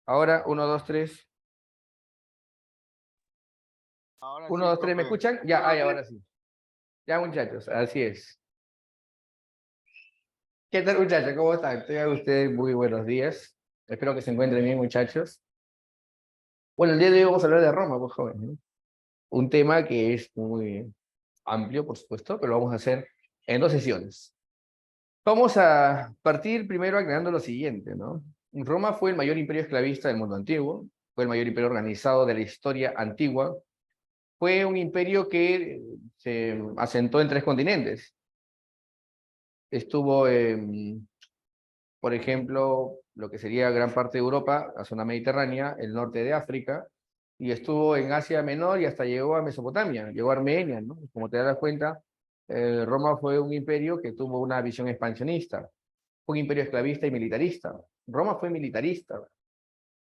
Ahora, uno, dos, tres. Ahora Uno, sí, dos, tres, ¿me profe. escuchan? Ya, ay, ahora sí. Ya, muchachos, así es. ¿Qué tal, muchachos? ¿Cómo están? Tengan ustedes muy buenos días. Espero que se encuentren bien, muchachos. Bueno, el día de hoy vamos a hablar de Roma, pues, jóvenes, ¿no? Un tema que es muy amplio, por supuesto, pero lo vamos a hacer en dos sesiones. Vamos a partir primero aclarando lo siguiente, ¿no? Roma fue el mayor imperio esclavista del mundo antiguo, fue el mayor imperio organizado de la historia antigua, fue un imperio que se asentó en tres continentes. Estuvo por ejemplo, lo que sería gran parte de Europa, la zona mediterránea, el norte de África, y estuvo en Asia Menor y hasta llegó a Mesopotamia, llegó a Armenia, ¿no? Como te das cuenta, Roma fue un imperio que tuvo una visión expansionista, fue un imperio esclavista y militarista. Roma fue militarista,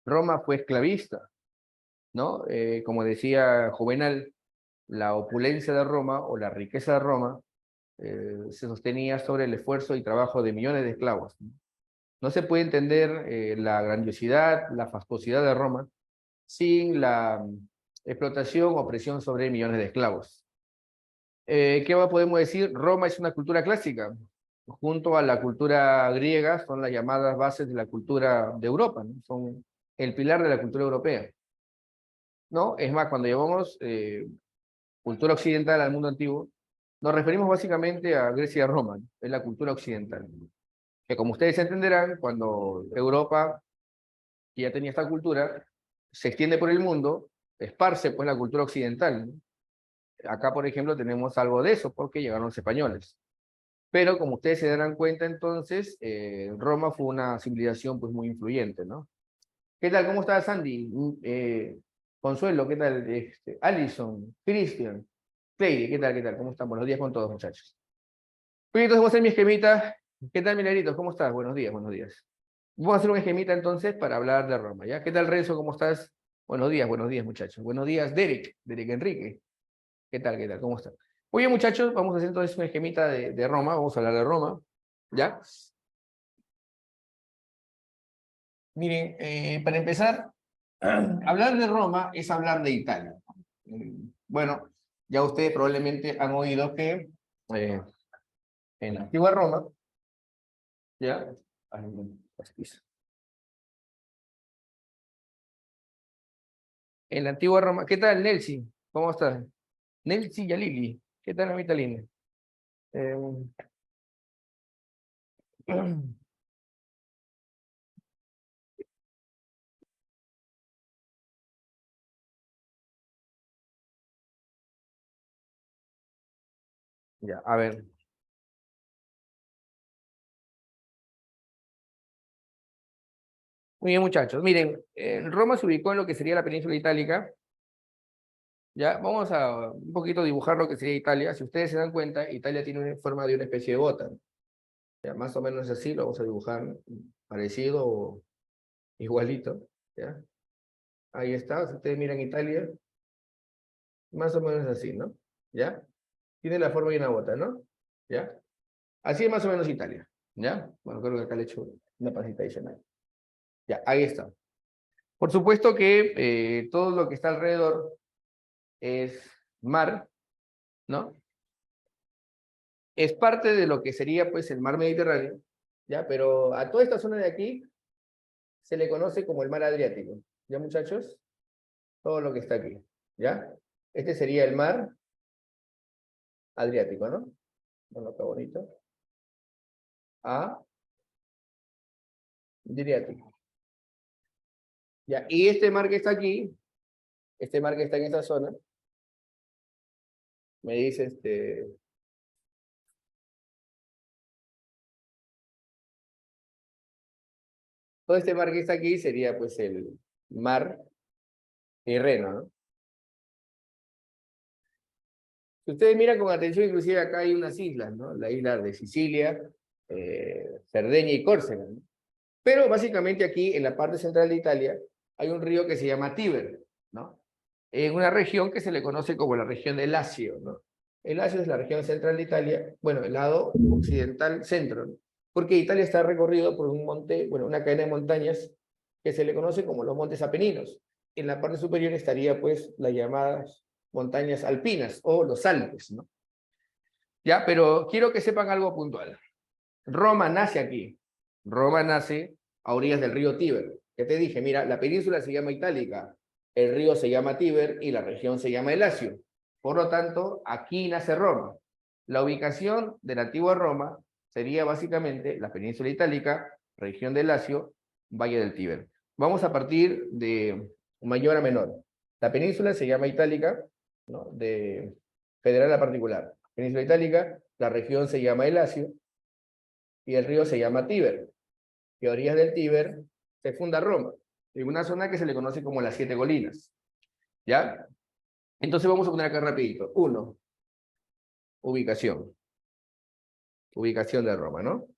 Roma fue esclavista, ¿no? Como decía Juvenal, la opulencia de Roma o la riqueza de Roma se sostenía sobre el esfuerzo y trabajo de millones de esclavos. No se puede entender la grandiosidad, la fastuosidad de Roma sin la explotación o opresión sobre millones de esclavos. ¿Qué más podemos decir? Roma es una cultura clásica. Junto a la cultura griega son las llamadas bases de la cultura de Europa, ¿no? Son el pilar de la cultura europea, ¿no? Es más, cuando llamamos cultura occidental al mundo antiguo, nos referimos básicamente a Grecia y a Roma, ¿no? Es la cultura occidental. Que como ustedes entenderán, cuando Europa que ya tenía esta cultura, se extiende por el mundo, esparce pues la cultura occidental, ¿no? Acá, por ejemplo, tenemos algo de eso porque llegaron los españoles. Pero como ustedes se darán cuenta, entonces, Roma fue una civilización pues muy influyente, ¿no? ¿Qué tal? ¿Cómo está Sandy? Consuelo, ¿qué tal? Alison, Christian, Cleide, ¿qué tal? ¿Qué tal? ¿Cómo están? Buenos días con todos, muchachos. Bien, entonces voy a hacer mi esquemita. ¿Qué tal, Milagritos? ¿Cómo estás? Buenos días, buenos días. Vamos a hacer un esquemita entonces para hablar de Roma, ¿ya? ¿Qué tal, Renzo? ¿Cómo estás? Buenos días, muchachos. Buenos días, Derek Enrique. ¿Qué tal, qué tal? ¿Cómo están? Muy bien, muchachos, vamos a hacer entonces un esquemita de Roma, vamos a hablar de Roma, ¿ya? Miren, para empezar, hablar de Roma es hablar de Italia. Bueno, ya ustedes probablemente han oído que en la antigua Roma, ¿ya? Ay, no, pastiza. En la antigua Roma, ¿qué tal, Nelsi? ¿Cómo estás? Nelsi Yalili, ¿qué tal, amita linda? Eh, ya, a ver. Muy bien, muchachos. Miren, Roma se ubicó en lo que sería la península itálica. Ya, vamos a un poquito dibujar lo que sería Italia. Si ustedes se dan cuenta, Italia tiene una forma de una especie de bota. Ya, más o menos así, lo vamos a dibujar parecido o igualito. ¿Ya? Ahí está. Si ustedes miran Italia, más o menos así, ¿no? ¿Ya? Tiene la forma de una bota, ¿no? ¿Ya? Así es más o menos Italia. ¿Ya? Bueno, creo que acá le he hecho una pasita adicional. Ya, ahí está. Por supuesto que todo lo que está alrededor es mar, ¿no? Es parte de lo que sería pues el mar Mediterráneo, ¿ya? Pero a toda esta zona de aquí se le conoce como el mar Adriático, ¿ya, muchachos? Todo lo que está aquí, ¿ya? Este sería el mar Adriático, ¿no? Bueno, está bonito. Adriático. Ya, y este mar que está aquí, este mar que está en esta zona, me dice todo este mar que está aquí sería pues el mar Tirreno, ¿no? Si ustedes miran con atención, inclusive acá hay unas islas, ¿no? La isla de Sicilia, Cerdeña y Córcega, ¿no? Pero básicamente aquí, en la parte central de Italia, hay un río que se llama Tíber, ¿no? En una región que se le conoce como la región del Lacio, ¿no? El Lacio es la región central de Italia, bueno, el lado occidental centro, ¿no? Porque Italia está recorrido por un monte, bueno, una cadena de montañas que se le conoce como los montes Apeninos. En la parte superior estaría, pues, las llamadas montañas alpinas o los Alpes, ¿no? Ya, pero quiero que sepan algo puntual. Roma nace aquí. Roma nace a orillas del río Tíber. Ya te dije, mira, la península se llama Itálica, el río se llama Tíber y la región se llama el Lacio. Por lo tanto, aquí nace Roma. La ubicación de la antigua Roma sería básicamente la península itálica, región del Lacio, Valle del Tíber. Vamos a partir de mayor a menor. La península se llama Itálica, ¿no? De federal a particular. Península itálica, la región se llama el Lacio y el río se llama Tíber. Y a orillas del Tíber se funda Roma, en una zona que se le conoce como las Siete Colinas. ¿Ya? Entonces vamos a poner acá rapidito. 1, ubicación. Ubicación de Roma, ¿no?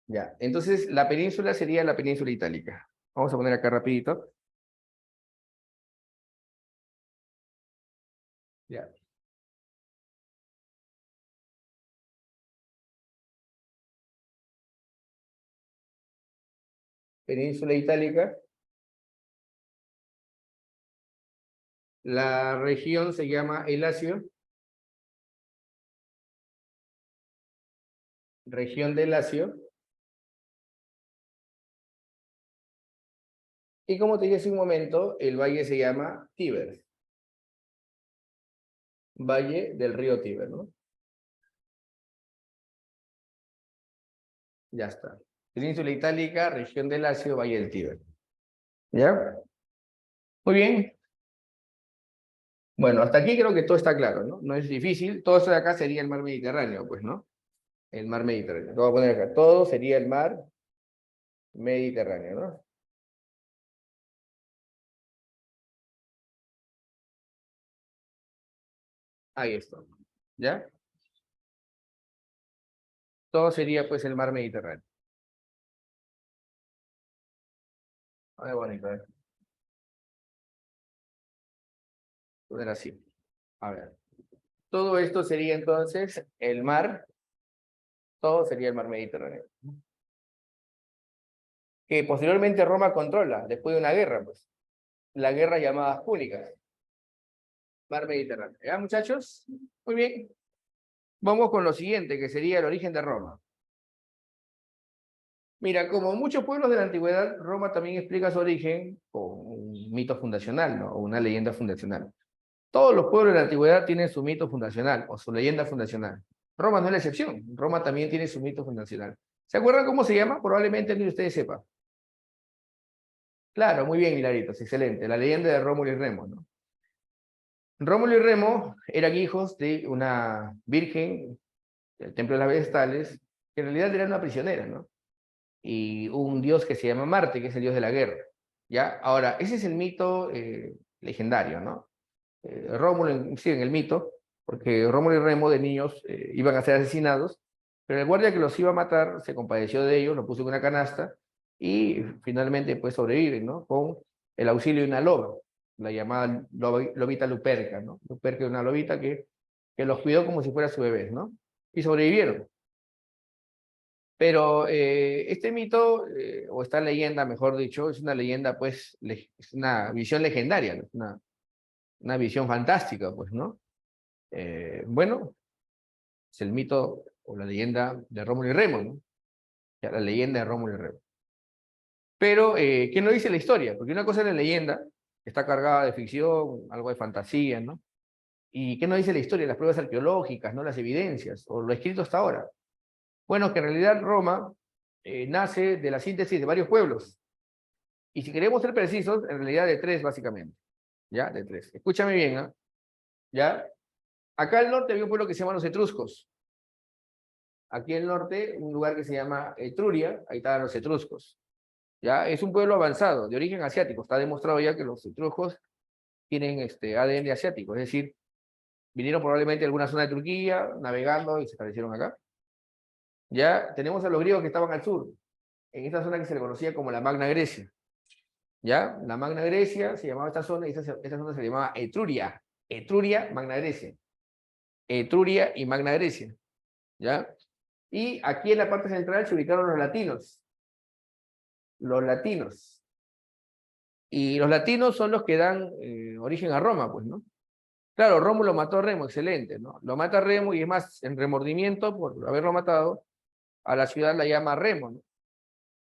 Ya, entonces la península sería la península itálica. Vamos a poner acá rapidito. Ya. Península itálica. La región se llama el Lacio. Región del Lacio. Y como te dije hace un momento, el valle se llama Tíber. Valle del río Tíber, ¿no? Ya está. Península itálica, región del Lacio, valle del Tíber. ¿Ya? Muy bien. Bueno, hasta aquí creo que todo está claro, ¿no? No es difícil. Todo esto de acá sería el mar Mediterráneo, pues, ¿no? El mar Mediterráneo. Lo voy a poner acá. Todo sería el mar Mediterráneo, ¿no? Ahí está. ¿Ya? Todo sería, pues, el mar Mediterráneo. A ver, bonito, a ver. Poner así. A ver. Todo esto sería entonces el mar, todo sería el mar Mediterráneo. Que posteriormente Roma controla, después de una guerra, pues. La guerra llamada Púnicas. Mar Mediterráneo. ¿Ya, muchachos? Muy bien. Vamos con lo siguiente, que sería el origen de Roma. Mira, como muchos pueblos de la antigüedad, Roma también explica su origen con un mito fundacional, ¿no? O una leyenda fundacional. Todos los pueblos de la antigüedad tienen su mito fundacional o su leyenda fundacional. Roma no es la excepción. Roma también tiene su mito fundacional. ¿Se acuerdan cómo se llama? Probablemente ni ustedes sepan. Claro, muy bien, Hilaritos, excelente. La leyenda de Rómulo y Remo, ¿no? Rómulo y Remo eran hijos de una virgen del Templo de las Vestales, que en realidad era una prisionera, ¿no? Y un dios que se llama Marte, que es el dios de la guerra. ¿Ya? Ahora, ese es el mito legendario, ¿no? Rómulo, sí, en el mito, porque Rómulo y Remo de niños iban a ser asesinados, pero el guardia que los iba a matar se compadeció de ellos, lo puso en una canasta y finalmente pues sobreviven, ¿no? Con el auxilio de una loba, la llamada lobita Luperca, ¿no? Luperca es una lobita que los cuidó como si fuera su bebé, ¿no? Y sobrevivieron. Pero este mito, o esta leyenda, mejor dicho, es una leyenda, pues, es una visión legendaria, ¿no? Una visión fantástica, pues, ¿no? Bueno, es el mito o la leyenda de Rómulo y Remo, ¿no? Ya, la leyenda de Rómulo y Remo. Pero, ¿qué nos dice la historia? Porque una cosa es la leyenda, que está cargada de ficción, algo de fantasía, ¿no? ¿Y qué nos dice la historia? Las pruebas arqueológicas, ¿no? Las evidencias, o lo escrito hasta ahora. Bueno, que en realidad Roma nace de la síntesis de varios pueblos. Y si queremos ser precisos, en realidad de tres, básicamente. ¿Ya? De tres. Escúchame bien, ¿ah? ¿Ya? Acá al norte había un pueblo que se llama los etruscos. Aquí al norte, un lugar que se llama Etruria, ahí estaban los etruscos. ¿Ya? Es un pueblo avanzado, de origen asiático. Está demostrado ya que los etruscos tienen este ADN asiático, es decir, vinieron probablemente de alguna zona de Turquía, navegando y se establecieron acá. Ya tenemos a los griegos que estaban al sur, en esta zona que se le conocía como la Magna Grecia. ¿Ya? La Magna Grecia se llamaba esta zona y esta zona se llamaba Etruria. Etruria, Magna Grecia. Etruria y Magna Grecia. ¿ya? Y aquí en la parte central se ubicaron los latinos. Los latinos. Y los latinos son los que dan origen a Roma, pues, ¿no? Claro, Rómulo mató a Remo, excelente, ¿no? Lo mata Remo y es más, en remordimiento por haberlo matado, a la ciudad la llama Remo, ¿no?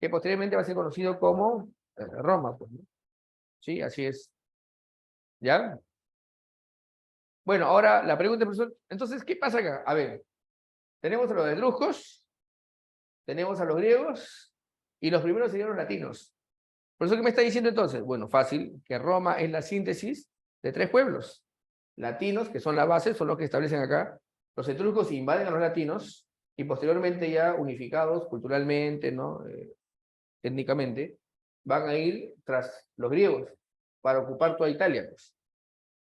Que posteriormente va a ser conocido como Roma, pues, ¿no? Sí, así es. ¿Ya? Bueno, ahora la pregunta, profesor, entonces, ¿qué pasa acá? A ver, tenemos a los etruscos, tenemos a los griegos, y los primeros serían los latinos. ¿Por eso qué me está diciendo entonces? Bueno, fácil, que Roma es la síntesis de tres pueblos. Latinos, que son la base, son los que establecen acá. Los etruscos invaden a los latinos, y posteriormente ya unificados culturalmente, ¿no? Étnicamente, van a ir tras los griegos para ocupar toda Italia, pues.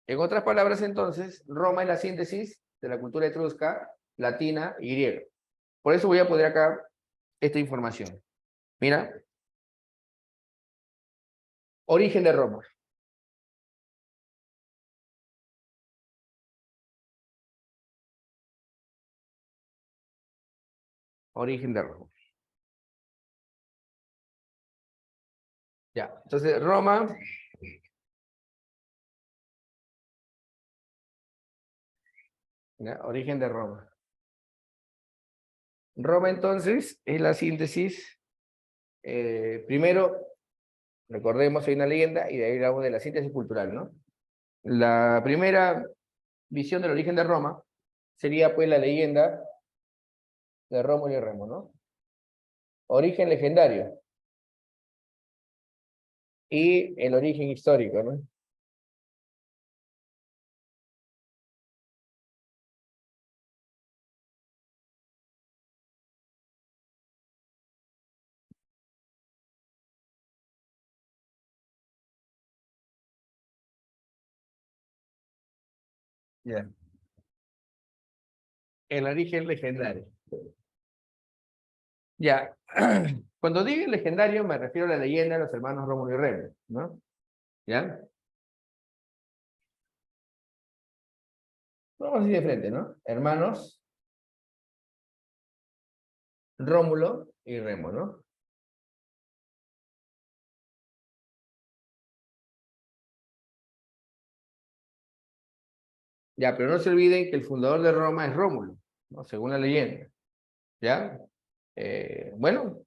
En otras palabras, entonces, Roma es la síntesis de la cultura etrusca, latina y griega. Por eso voy a poner acá esta información. Mira, origen de Roma. Origen de Roma. Ya, entonces Roma, ya, origen de Roma. Roma entonces es la síntesis, primero, recordemos, hay una leyenda y de ahí hablamos de la síntesis cultural, ¿no? La primera visión del origen de Roma sería pues la leyenda de Rómulo y Remo, ¿no? Origen legendario y el origen histórico, ¿no? Ya. El origen legendario. Ya. Cuando digo legendario me refiero a la leyenda de los hermanos Rómulo y Remo, ¿no? ¿Ya? Vamos así de frente, ¿no? Hermanos Rómulo y Remo, ¿no? Ya, pero no se olviden que el fundador de Roma es Rómulo, ¿no? Según la leyenda, ¿ya? Bueno,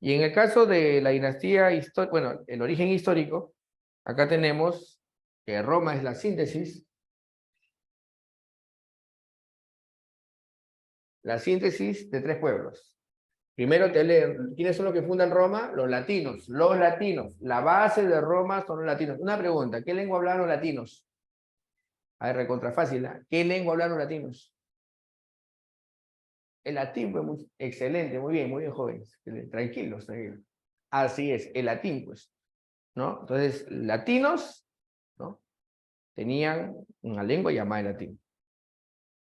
y en el caso de la dinastía histórica, bueno, el origen histórico, acá tenemos que Roma es la síntesis, de tres pueblos. Primero te leen, ¿quiénes son los que fundan Roma? Los latinos, los latinos. La base de Roma son los latinos. Una pregunta, ¿qué lengua hablan los latinos? A ver, recontra fácil, ¿eh? ¿Qué lengua hablan los latinos? El latín, pues, excelente, muy bien, jóvenes. Tranquilos, tranquilos. Así es, el latín, pues, ¿no? Entonces, latinos, ¿no? Tenían una lengua llamada el latín.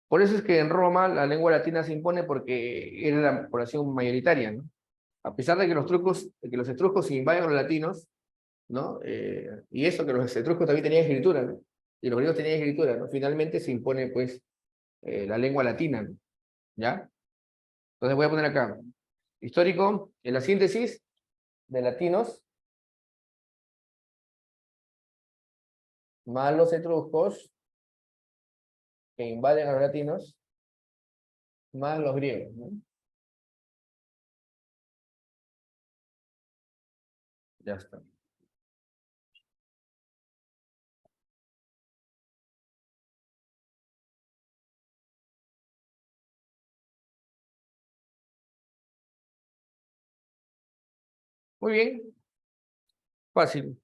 Por eso es que en Roma la lengua latina se impone porque era la población mayoritaria, ¿no? A pesar de que los etruscos invaden a los latinos, ¿no? Y eso que los etruscos también tenían escritura, ¿no? Y los griegos tenían escritura, ¿no? Finalmente se impone, pues, la lengua latina, ¿no? ¿Ya? Entonces voy a poner acá, histórico, en la síntesis de latinos, más los etruscos, que invaden a los latinos, más los griegos, ¿no? Ya está. Muy bien, fácil.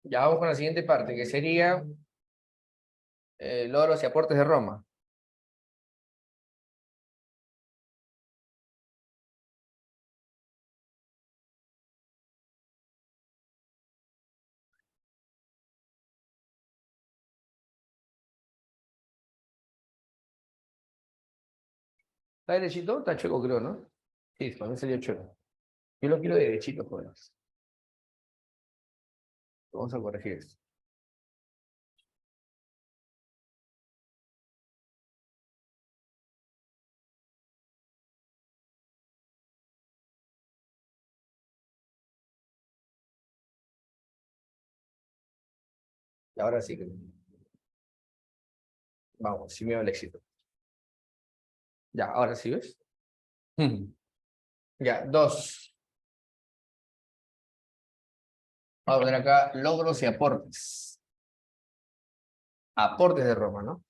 Ya vamos con la siguiente parte, que sería logros y aportes de Roma. ¿Está derechito? Está chueco, creo, ¿no? Sí, para mí salió chueco. Yo lo quiero derechito, jóvenes. Vamos a corregir esto. Ahora sí. Vamos, sin miedo al éxito. Ya, ahora sí, ¿ves? Ya, dos. Vamos a ver acá logros y aportes. Aportes de Roma, ¿no?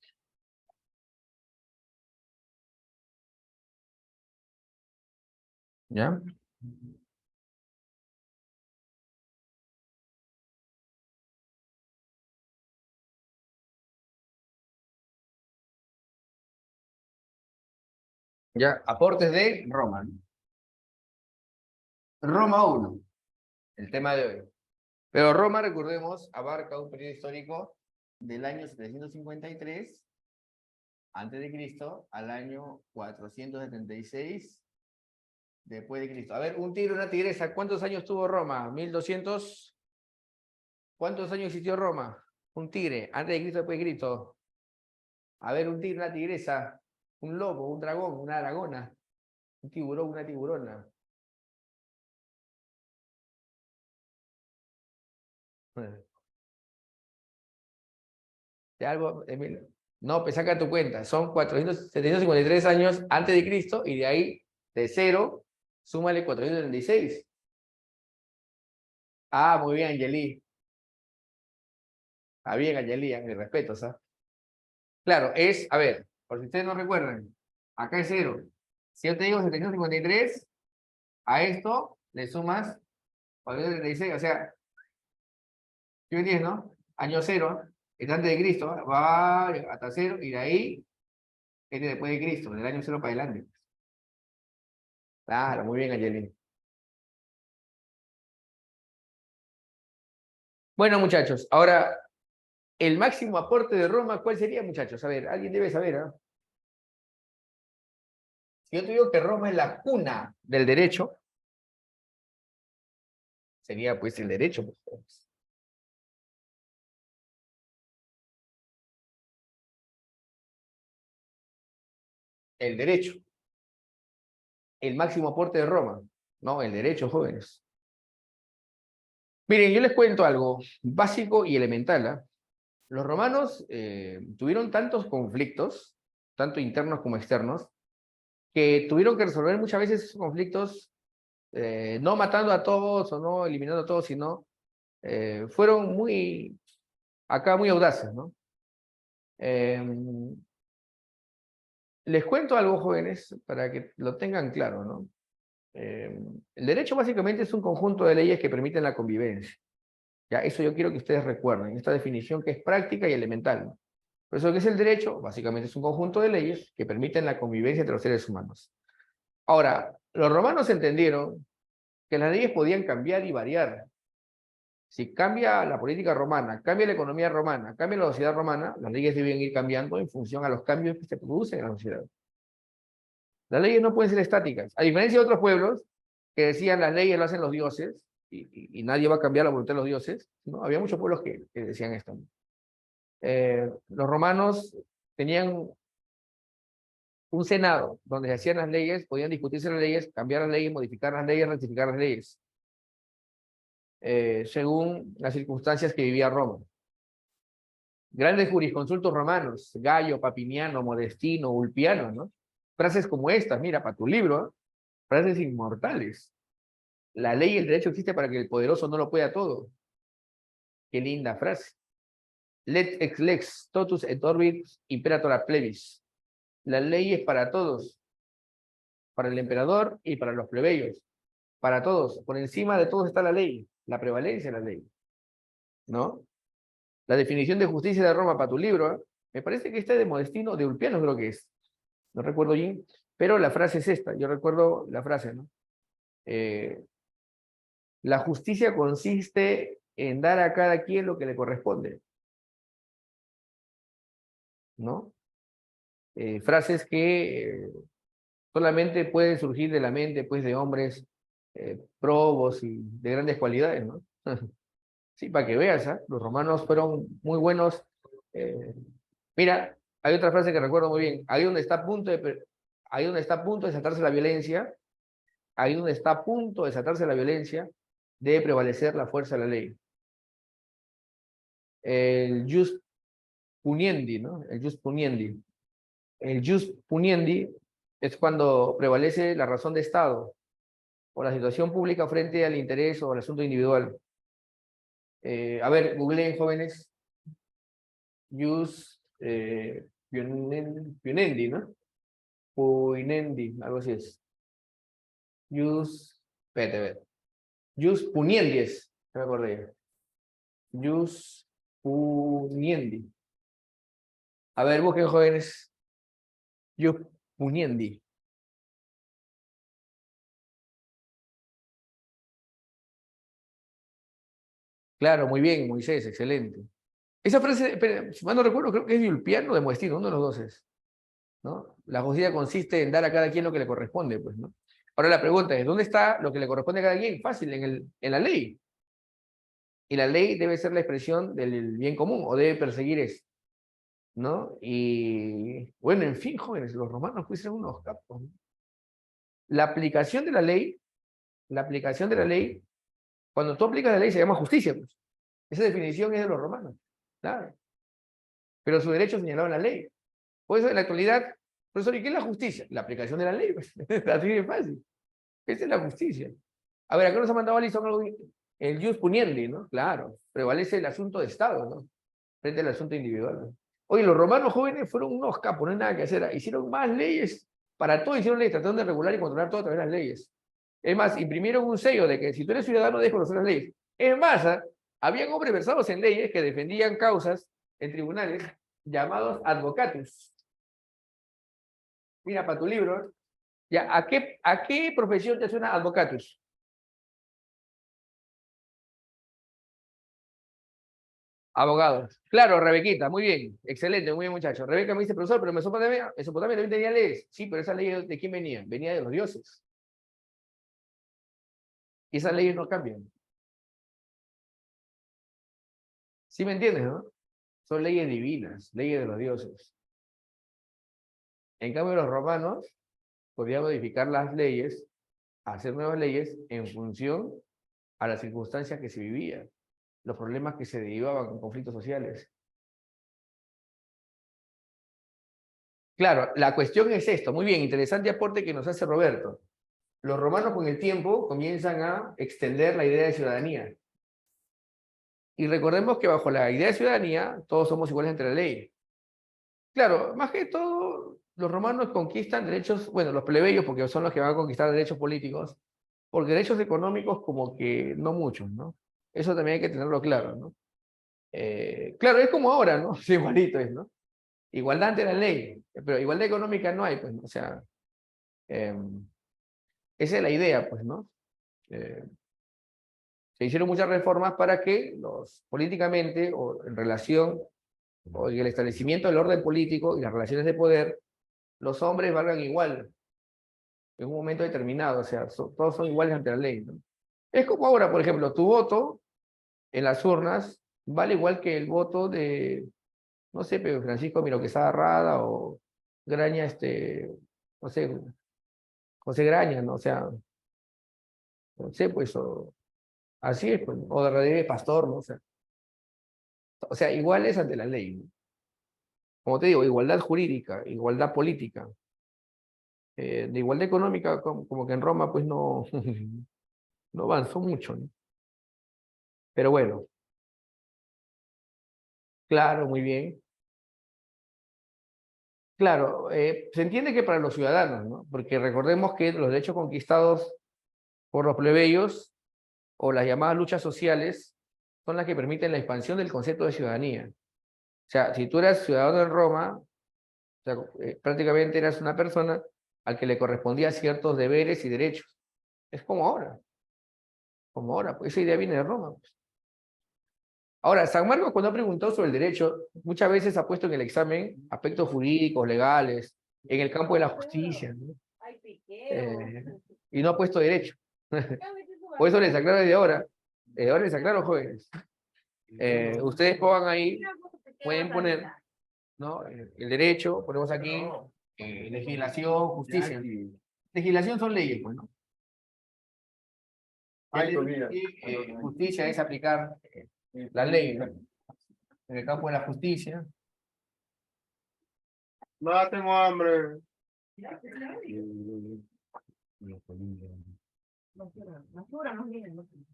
¿Ya? Ya, aportes de Roma, ¿no? Roma uno, el tema de hoy. Pero Roma, recordemos, abarca un periodo histórico del año 753 antes de Cristo al año 476 después de Cristo. A ver, un tigre, una tigresa, ¿cuántos años tuvo Roma? 1200. ¿Cuántos años existió Roma? Un tigre, antes de Cristo, después de Cristo. A ver, un tigre, una tigresa, un lobo, un dragón, una dragona, un tiburón, una tiburona. De algo, Emilio. No, pues saca tu cuenta. Son 753 años antes de Cristo y de ahí, de cero, súmale 436. Ah, muy bien, Angeli. Está bien, Angeli, mis respetos, ¿sabes? Claro, a ver, por si ustedes no recuerdan, acá es cero. Si yo te digo 753, a esto le sumas 436, o sea, ¿sí me entiendes, no? Año cero, es antes de Cristo, va hasta cero y de ahí es después de Cristo, del año cero para adelante. Claro, muy bien, Angeli. Bueno, muchachos, ahora, el máximo aporte de Roma, ¿cuál sería, muchachos? A ver, alguien debe saber, ¿ah? Si yo te digo que Roma es la cuna del derecho, sería pues el derecho, pues. El derecho, el máximo aporte de Roma, no, el derecho, jóvenes. Miren, yo les cuento algo básico y elemental, ¿ah? Los romanos tuvieron tantos conflictos, tanto internos como externos, que tuvieron que resolver muchas veces esos conflictos no matando a todos o no eliminando a todos, sino fueron acá muy audaces, ¿no? Eh, les cuento algo, jóvenes, para que lo tengan claro, ¿no? Eh, el derecho básicamente es un conjunto de leyes que permiten la convivencia. Ya, eso yo quiero que ustedes recuerden, esta definición que es práctica y elemental, ¿no? Por eso, ¿qué es el derecho? Básicamente es un conjunto de leyes que permiten la convivencia entre los seres humanos. Ahora, los romanos entendieron que las leyes podían cambiar y variar. Si cambia la política romana, cambia la economía romana, cambia la sociedad romana, las leyes deben ir cambiando en función a los cambios que se producen en la sociedad. Las leyes no pueden ser estáticas. A diferencia de otros pueblos que decían las leyes lo hacen los dioses y nadie va a cambiar la voluntad de los dioses, ¿no? Había muchos pueblos que decían esto. Los romanos tenían un senado donde se hacían las leyes, podían discutirse las leyes, cambiar las leyes, modificar las leyes, rectificar las leyes, según las circunstancias que vivía Roma. Grandes jurisconsultos romanos, Gallo, Papiniano, Modestino, Ulpiano, ¿no? Frases como estas, mira, para tu libro, ¿eh? Frases inmortales. La ley y el derecho existe para que el poderoso no lo pueda todo. Qué linda frase. Lex ex lex, totus et orbis imperator a plebis. La ley es para todos, para el emperador y para los plebeyos, para todos. Por encima de todos está la ley, la prevalencia de la ley, ¿no? La definición de justicia de Roma para tu libro, ¿eh? Me parece que esta es de Modestino, de Ulpiano creo que es, no recuerdo bien, pero la frase es esta, yo recuerdo la frase, ¿no? Eh, la justicia consiste en dar a cada quien lo que le corresponde, ¿no? Frases que solamente pueden surgir de la mente, pues, de hombres probos y de grandes cualidades, ¿no? Sí, para que veas, ¿eh? Los romanos fueron muy buenos. eh, Mira, hay otra frase que recuerdo muy bien. Ahí donde está a punto de desatarse la violencia, ahí donde está a punto de desatarse la violencia, debe prevalecer la fuerza de la ley. el jus puniendi, ¿no? El jus puniendi. El jus puniendi es cuando prevalece la razón de Estado o la situación pública frente al interés o al asunto individual. A ver, googleen, jóvenes, jus puniendi, ¿no? Puniendi, algo así es. Jus, espérate, a ver. Jus puniendi es, me acordé. Jus puniendi. A ver, busquen, jóvenes. Jus puniendi. Claro, muy bien, Moisés, excelente. Esa frase, espera, si mal no recuerdo, creo que es de Ulpiano o de Moestino, uno de los dos es, ¿no? La justicia consiste en dar a cada quien lo que le corresponde, pues, ¿no? Ahora la pregunta es, ¿dónde está lo que le corresponde a cada quien? Fácil, en la ley. Y la ley debe ser la expresión del bien común, o debe perseguir eso, ¿no? Y, bueno, en fin, jóvenes, los romanos fueron unos capos, ¿no? La aplicación de la ley, la aplicación de la ley, cuando tú aplicas la ley se llama justicia, pues. Esa definición es de los romanos, claro. Pero su derecho señalado en la ley. Por eso en la actualidad, profesor, ¿y qué es la justicia? La aplicación de la ley, pues. Así de fácil. Esa es la justicia. A ver, acá nos ha mandado Alison algo, el jus puniendi, ¿no? Claro, prevalece el asunto de Estado, ¿no? Frente al asunto individual, ¿no? Oye, los romanos jóvenes fueron unos capos, no hay nada que hacer. Hicieron más leyes, para todo hicieron leyes, tratando de regular y controlar todo a través de las leyes. Es más, imprimieron un sello de que si tú eres ciudadano debes conocer las leyes. Es más, habían hombres versados en leyes que defendían causas en tribunales llamados advocatus. Mira, para tu libro, ya, ¿a qué profesión te suena advocatus? Abogados. Claro, Rebequita, muy bien, excelente, muy bien, muchacho. Rebeca me dice, profesor, pero Mesopotamia también tenía leyes. Sí, pero esas leyes, ¿de quién venían? Venía de los dioses. Y esas leyes no cambian. ¿Sí me entiendes, no? Son leyes divinas, leyes de los dioses. En cambio, los romanos podían modificar las leyes, hacer nuevas leyes en función a las circunstancias que se vivían, los problemas que se derivaban con conflictos sociales. Claro, la cuestión es esto. Muy bien, interesante aporte que nos hace Roberto. Los romanos con el tiempo comienzan a extender la idea de ciudadanía. Y recordemos que bajo la idea de ciudadanía todos somos iguales ante la ley. Claro, más que todo, los romanos conquistan derechos, bueno, los plebeyos porque son los que van a conquistar derechos políticos, porque derechos económicos como que no muchos, ¿no? Eso también hay que tenerlo claro, ¿no? Claro, es como ahora, ¿no? Sí, igualito es, ¿no? Igualdad ante la ley, pero igualdad económica no hay, pues, ¿no? O sea, eh, esa es la idea, pues, ¿no? Eh, Se hicieron muchas reformas para que políticamente, o en relación, o en el establecimiento del orden político y las relaciones de poder, los hombres valgan igual en un momento determinado, o sea, todos son iguales ante la ley, ¿no? Es como ahora, por ejemplo, tu voto en las urnas vale igual que el voto de, no sé, pero Francisco Miro Quesada Rada o Graña, no sé, José Graña, ¿no? O sea, no sé, pues, así es, pues, o de Rodríguez Pastor, ¿no? O sea, iguales ante la ley, ¿no? Como te digo, igualdad jurídica, igualdad política, de igualdad económica, como que en Roma, pues no, no avanzó mucho, ¿no? Pero bueno, claro, muy bien. Claro, se entiende que para los ciudadanos, ¿no? Porque recordemos que los derechos conquistados por los plebeyos o las llamadas luchas sociales son las que permiten la expansión del concepto de ciudadanía. O sea, si tú eras ciudadano en Roma, o sea, prácticamente eras una persona al que le correspondían ciertos deberes y derechos. Es como ahora, pues esa idea viene de Roma, pues. Ahora, San Marcos cuando ha preguntado sobre el derecho, muchas veces ha puesto en el examen aspectos jurídicos, legales, en el campo de la justicia, ¿no? Eh, y no ha puesto derecho. Por eso les aclaro desde ahora. Ahora les aclaro, jóvenes. Ustedes pongan ahí, pueden poner, ¿no? El derecho, ponemos aquí, legislación, justicia. Legislación son leyes, pues, ¿no? Y justicia es aplicar la ley, ¿no? En el campo de la justicia. No, tengo hambre.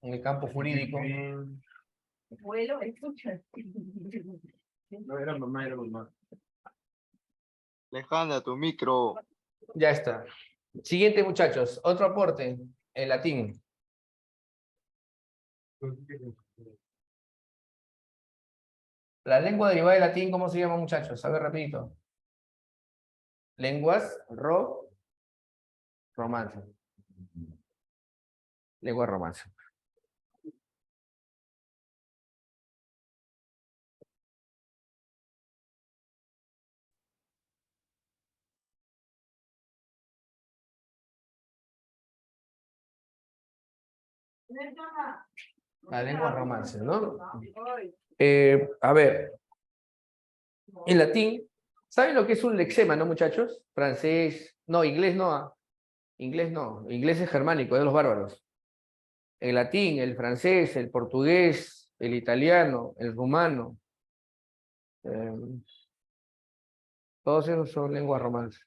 En el campo jurídico. Vuelo, escucha. No, era mamá, era mamá. Alejandra, tu micro. Ya está. Siguiente, muchachos. Otro aporte. El latín. La lengua derivada del latín, ¿cómo se llama, muchachos? A ver, rapidito. Lenguas romance. Lengua romance. La lengua romance, ¿no? A ver. En latín, ¿saben lo que es un lexema, no, muchachos? Francés, no, inglés no. Inglés no. Inglés es germánico, es de los bárbaros. El latín, el francés, el portugués, el italiano, el rumano. Todos esos son lenguas romances.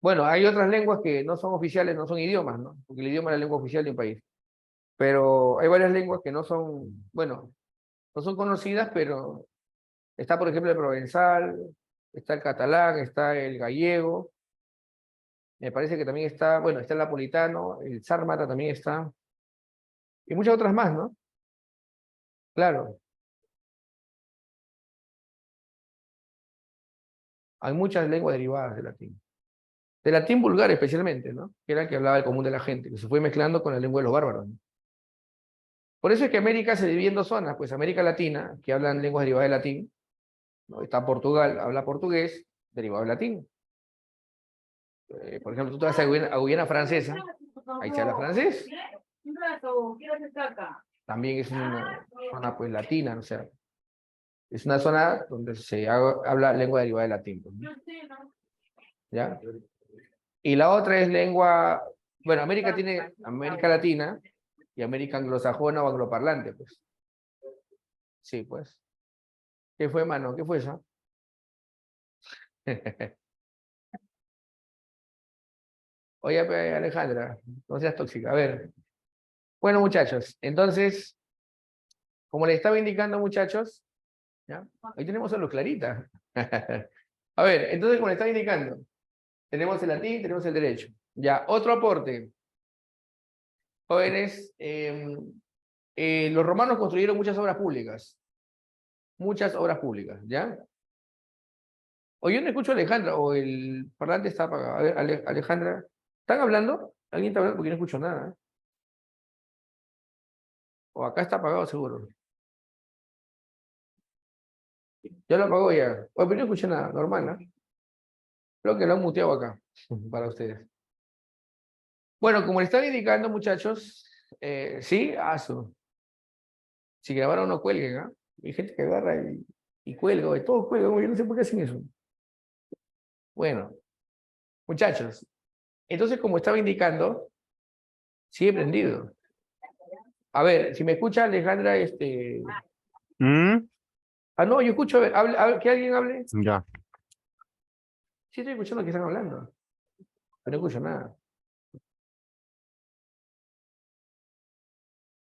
Bueno, hay otras lenguas que no son oficiales, no son idiomas, ¿no? Porque el idioma es la lengua oficial de un país. Pero hay varias lenguas que no son, bueno, no son conocidas, pero está, por ejemplo, el provenzal, está el catalán, está el gallego. Me parece que también está, bueno, está el napolitano, el sármata también está. Y muchas otras más, ¿no? Claro. Hay muchas lenguas derivadas del latín. Del latín vulgar especialmente, ¿no? Que era el que hablaba el común de la gente, que se fue mezclando con la lengua de los bárbaros, ¿no? Por eso es que América se divide en dos zonas, pues América Latina, que hablan lenguas derivadas del latín, ¿no? Está Portugal, habla portugués, derivado del latín. Por ejemplo, tú te vas a Guyana Francesa, ahí se habla francés. Un rato, quiero hacer caca. También es una zona pues latina, o sea, es una zona donde se habla lengua derivada del latín, pues, ¿no? ¿Ya? Y la otra es lengua, bueno, América tiene América Latina y América anglosajona o angloparlante, pues. Sí, pues. ¿Qué fue, mano? ¿Qué fue eso? Oye, Alejandra, no seas tóxica. A ver. Bueno, muchachos, entonces, como les estaba indicando, muchachos, ¿ya? Ahí tenemos a los Clarita. A ver, entonces, como les estaba indicando, tenemos el latín, tenemos el derecho. Ya, otro aporte. Jóvenes, los romanos construyeron muchas obras públicas. Muchas obras públicas, ¿ya? O yo no escucho a Alejandra, o el parlante está apagado. A ver, Alejandra, ¿están hablando? ¿Alguien está hablando? Porque yo no escucho nada. ¿Eh? O acá está apagado seguro. Ya lo apagó ya. Oye, pero no escuché nada, normal, ¿no? Creo que lo han muteado acá, para ustedes. Bueno, como le estaba indicando, muchachos, sí, si grabaron no cuelguen, ¿ah? Hay gente que agarra y cuelga, oye, todos cuelgan, oye, yo no sé por qué hacen eso. Bueno, muchachos, entonces como estaba indicando, sí he prendido. A ver, si me escucha Alejandra, Ah, no, yo escucho, a ver, que alguien hable. Ya. Sí estoy escuchando que están hablando, pero no escucho nada.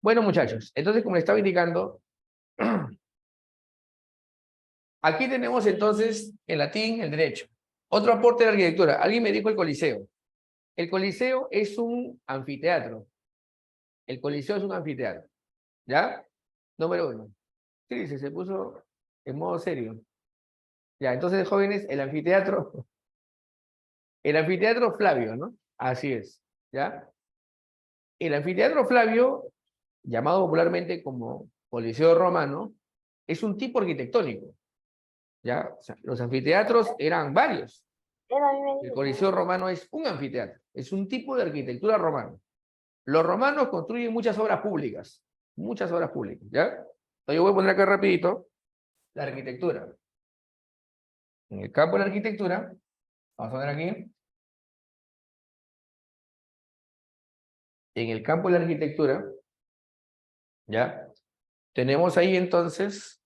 Bueno, muchachos, entonces como les estaba indicando, aquí tenemos entonces el latín, el derecho. Otro aporte de la arquitectura. Alguien me dijo el Coliseo. El Coliseo es un anfiteatro. El Coliseo es un anfiteatro. ¿Ya? Número uno. Sí, se puso en modo serio. Ya, entonces, jóvenes, el anfiteatro Flavio, ¿no? Así es. ¿Ya? El anfiteatro Flavio, llamado popularmente como Coliseo Romano, es un tipo arquitectónico. ¿Ya? O sea, los anfiteatros eran varios. El Coliseo Romano es un anfiteatro, es un tipo de arquitectura romana. Los romanos construyen muchas obras públicas, ¿ya? Entonces yo voy a poner acá rapidito la arquitectura. En el campo de la arquitectura, vamos a poner aquí, en el campo de la arquitectura, ¿ya? Tenemos ahí entonces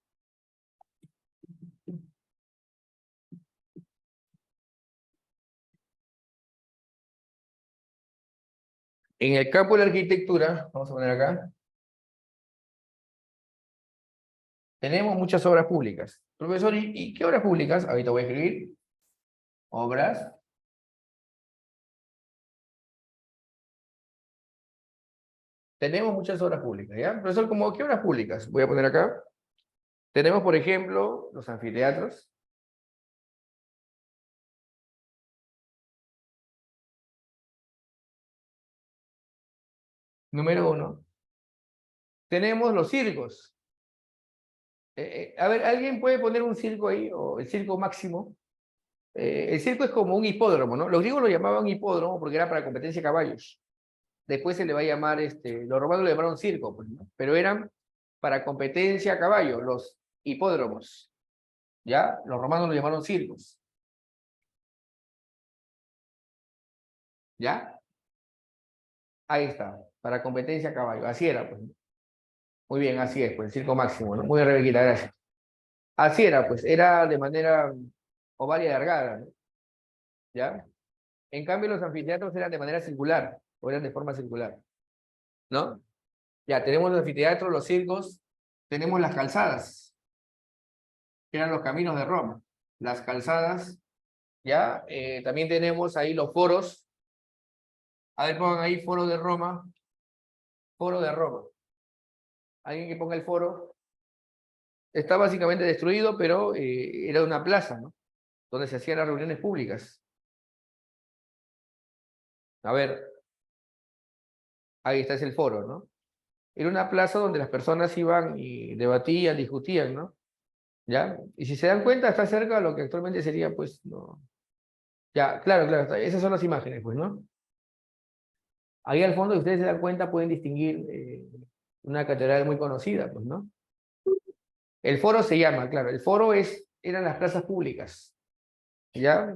En el campo de la arquitectura, vamos a poner acá, tenemos muchas obras públicas. Profesor, ¿y qué obras públicas? Ahorita voy a escribir. Obras. Tenemos muchas obras públicas, ¿ya? Profesor, ¿cómo qué obras públicas? Voy a poner acá. Tenemos, por ejemplo, los anfiteatros. Número 1. Tenemos los circos. A ver, ¿alguien puede poner un circo ahí? O el circo máximo. El circo es como un hipódromo, ¿no? Los griegos lo llamaban hipódromo porque era para competencia de caballos. Después se le va a llamar, los romanos lo llamaron circo, pues, ¿no? Pero eran para competencia a caballo, los hipódromos. ¿Ya? Los romanos lo llamaron circos. ¿Ya? Ahí está, para competencia a caballo. Así era, pues. Muy bien, así es, pues, el circo máximo, ¿no? Muy bien, Rebequita, gracias. Así era, pues, era de manera oval y alargada, ¿no? ¿Ya? En cambio, los anfiteatros eran de manera circular, o eran de forma circular, ¿no? Ya, tenemos los anfiteatros, los circos, tenemos las calzadas, que eran los caminos de Roma. Las calzadas, ¿ya? También tenemos ahí los foros. A ver, pongan ahí foro de Roma. Foro de Roma. Alguien que ponga el foro. Está básicamente destruido, pero era una plaza, ¿no? Donde se hacían las reuniones públicas. A ver, ahí está, es el foro, ¿no? Era una plaza donde las personas iban y debatían, discutían, ¿no? ¿Ya? Y si se dan cuenta, está cerca de lo que actualmente sería, pues, no. Ya, claro, claro, esas son las imágenes, pues, ¿no? Ahí al fondo, si ustedes se dan cuenta, pueden distinguir una catedral muy conocida, pues, ¿no? El foro se llama, claro, el foro eran las plazas públicas, ¿ya?